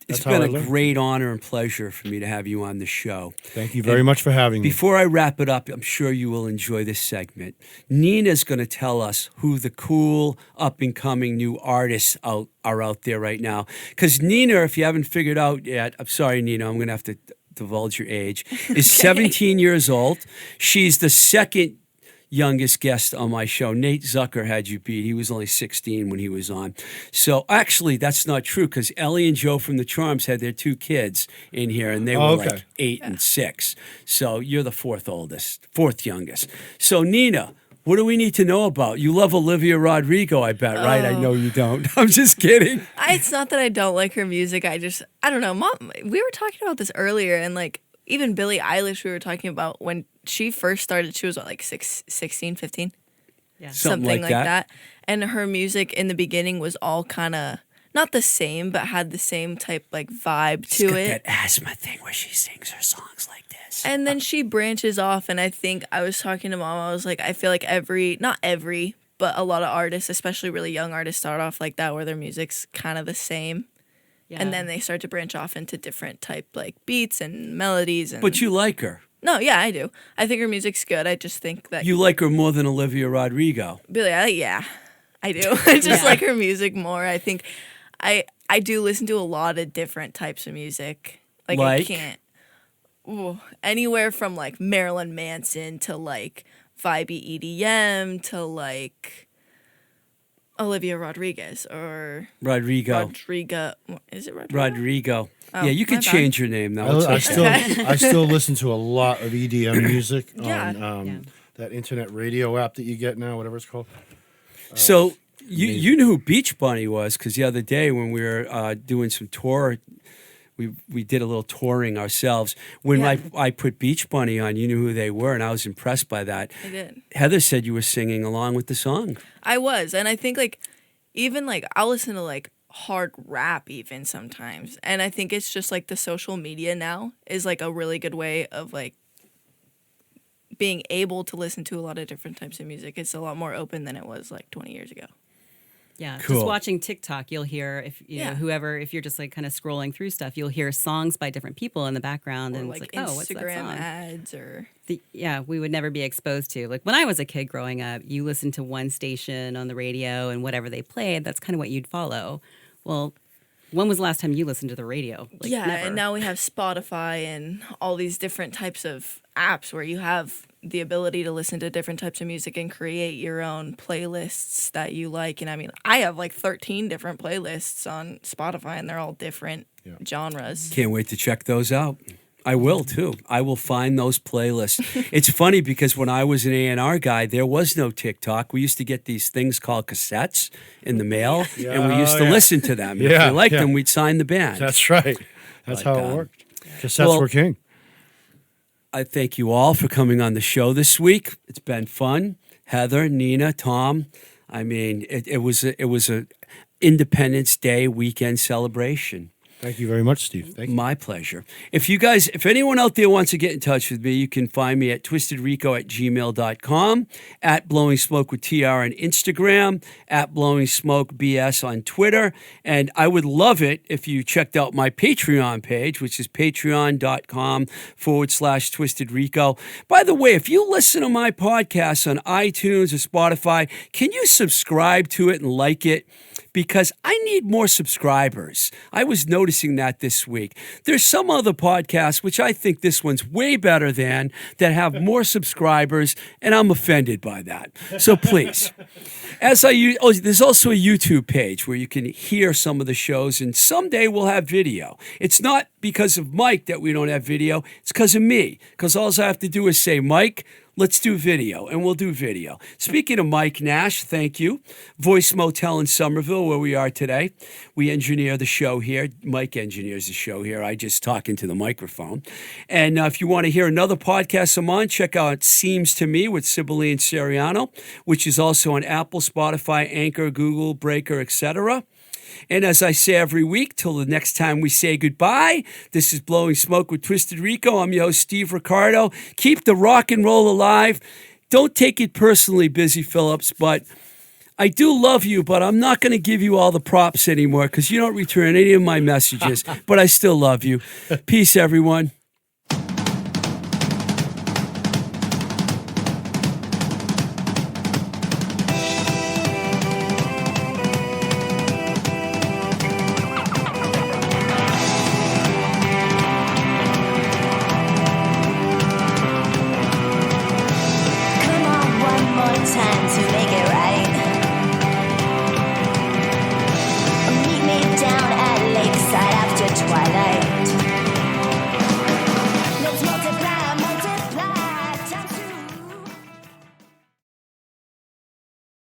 Speaker 1: It's
Speaker 5: That's how
Speaker 1: been
Speaker 5: I
Speaker 1: a
Speaker 5: learned.
Speaker 1: great honor and pleasure for me to have you on the show.
Speaker 5: Thank you very much for having me.
Speaker 1: Before I wrap it up, I'm sure you will enjoy this segment. Nina's going to tell us who the cool, up-and-coming new artists are out there right now. Because Nina, if you haven't figured out yet, I'm sorry, Nina, I'm going to have to divulge your age, is 17 years old. She's the second youngest guest on my show. Nate Zucker had you beat. He was only 16 when he was on. So actually, that's not true because Ellie and Joe from the Charms had their two kids in here, and they were
Speaker 5: okay.
Speaker 1: like 8 and 6. So you're the fourth youngest. So Nina, what do we need to know about? You love Olivia Rodrigo, I bet, right? I know you don't. I'm just kidding.
Speaker 3: It's not that I don't like her music. I don't know. Mom, we were talking about this earlier, and like even Billie Eilish, we were talking about when she first started, she was what, like 16, 15?
Speaker 2: Yeah.
Speaker 1: Something like that.
Speaker 3: And her music in the beginning was all kind of not the same, but had the same type like vibe
Speaker 1: She's
Speaker 3: to
Speaker 1: got
Speaker 3: it.
Speaker 1: that asthma thing where she sings her songs like this.
Speaker 3: And then she branches off, and I think I was talking to Mom, I was like, I feel like not every, but a lot of artists, especially really young artists, start off like that where their music's kind of the same.
Speaker 2: Yeah.
Speaker 3: And then they start to branch off into different type like beats and melodies. And
Speaker 1: But you like her.
Speaker 3: no, yeah, I do. I think her music's good. I just think that
Speaker 1: You like her more than Olivia Rodrigo.
Speaker 3: Billie, yeah, I do. I just like her music more. I think I do listen to a lot of different types of music. Like? I
Speaker 1: Like?
Speaker 3: can't. Anywhere from like Marilyn Manson to like vibey EDM to like Olivia Rodriguez or
Speaker 1: Rodrigo.
Speaker 3: Is it Rodrigo?
Speaker 1: Rodrigo.
Speaker 3: Oh,
Speaker 1: yeah, you can
Speaker 3: my bad.
Speaker 1: change your name now. It's okay.
Speaker 5: I still listen to a lot of EDM music
Speaker 3: Yeah.
Speaker 5: on that internet radio app that you get now, whatever it's called.
Speaker 1: So you knew who Beach Bunny was because the other day when we were doing some tour, we did a little touring ourselves. When
Speaker 3: Yeah.
Speaker 1: I put Beach Bunny on, you knew who they were, and I was impressed by that.
Speaker 3: I did.
Speaker 1: Heather said you were singing along with the song.
Speaker 3: I was, and I think like even like I'll listen to like hard rap even sometimes, and I think it's just like the social media now is like a really good way of like being able to listen to a lot of different types of music. It's a lot more open than it was like 20 years ago.
Speaker 2: Yeah,
Speaker 1: Cool.
Speaker 2: just watching TikTok, you'll hear if you know
Speaker 3: Yeah.
Speaker 2: whoever if you're just like kind of scrolling through stuff, you'll hear songs by different people in the background,
Speaker 3: Or
Speaker 2: and
Speaker 3: like
Speaker 2: it's like, oh, what's that
Speaker 3: Instagram
Speaker 2: song?
Speaker 3: ads or
Speaker 2: Yeah, we would never be exposed to. Like when I was a kid growing up, you listened to one station on the radio, and whatever they played, that's kind of what you'd follow. Well, when was the last time you listened to the radio? Like,
Speaker 3: yeah,
Speaker 2: never.
Speaker 3: and now we have Spotify and all these different types of apps where you have the ability to listen to different types of music and create your own playlists that you like. And I mean, I have like 13 different playlists on Spotify, and they're all different genres.
Speaker 1: Can't wait to check those out. I will too. I will find those playlists. It's funny because when I was an A&R guy, there was no TikTok. We used to get these things called cassettes in the mail, and we used to listen to them. If
Speaker 5: Yeah,
Speaker 1: we liked
Speaker 5: yeah.
Speaker 1: them, we'd sign the band.
Speaker 5: That's right. That's
Speaker 1: But,
Speaker 5: how it worked. Cassettes were king.
Speaker 1: I thank you all for coming on the show this week. It's been fun. Heather, Nina, Tom. I mean, it was a Independence Day weekend celebration.
Speaker 5: Thank you very much, Steve. Thank you.
Speaker 1: My pleasure. If anyone out there wants to get in touch with me, you can find me at twistedrico@gmail.com, at Blowing Smoke with TR on Instagram, at Blowing Smoke BS on Twitter. And I would love it if you checked out my Patreon page, which is patreon.com/twistedrico. By the way, if you listen to my podcast on iTunes or Spotify, can you subscribe to it and like it? Because I need more subscribers. I was noticing that this week. There's some other podcasts, which I think this one's way better than, that have more subscribers, and I'm offended by that. So please. There's also a YouTube page where you can hear some of the shows, and someday we'll have video. It's not because of Mike that we don't have video. It's because of me. Because all I have to do is say, Mike, let's do video, and we'll do video. Speaking of Mike Nash, thank you. Voice Motel in Somerville, where we are today. We engineer the show here. Mike engineers the show here. I just talk into the microphone. And if you want to hear another podcast I'm on, check out Seems to Me with Sibylle and Seriano, which is also on Apple, Spotify, Anchor, Google, Breaker, etc. And as I say every week, till the next time we say goodbye, this is Blowing Smoke with Twisted Rico. I'm your host, Steve Ricardo. Keep the rock and roll alive. Don't take it personally, Busy Phillips, but I do love you, but I'm not going to give you all the props anymore because you don't return any of my messages, but I still love you. Peace, everyone.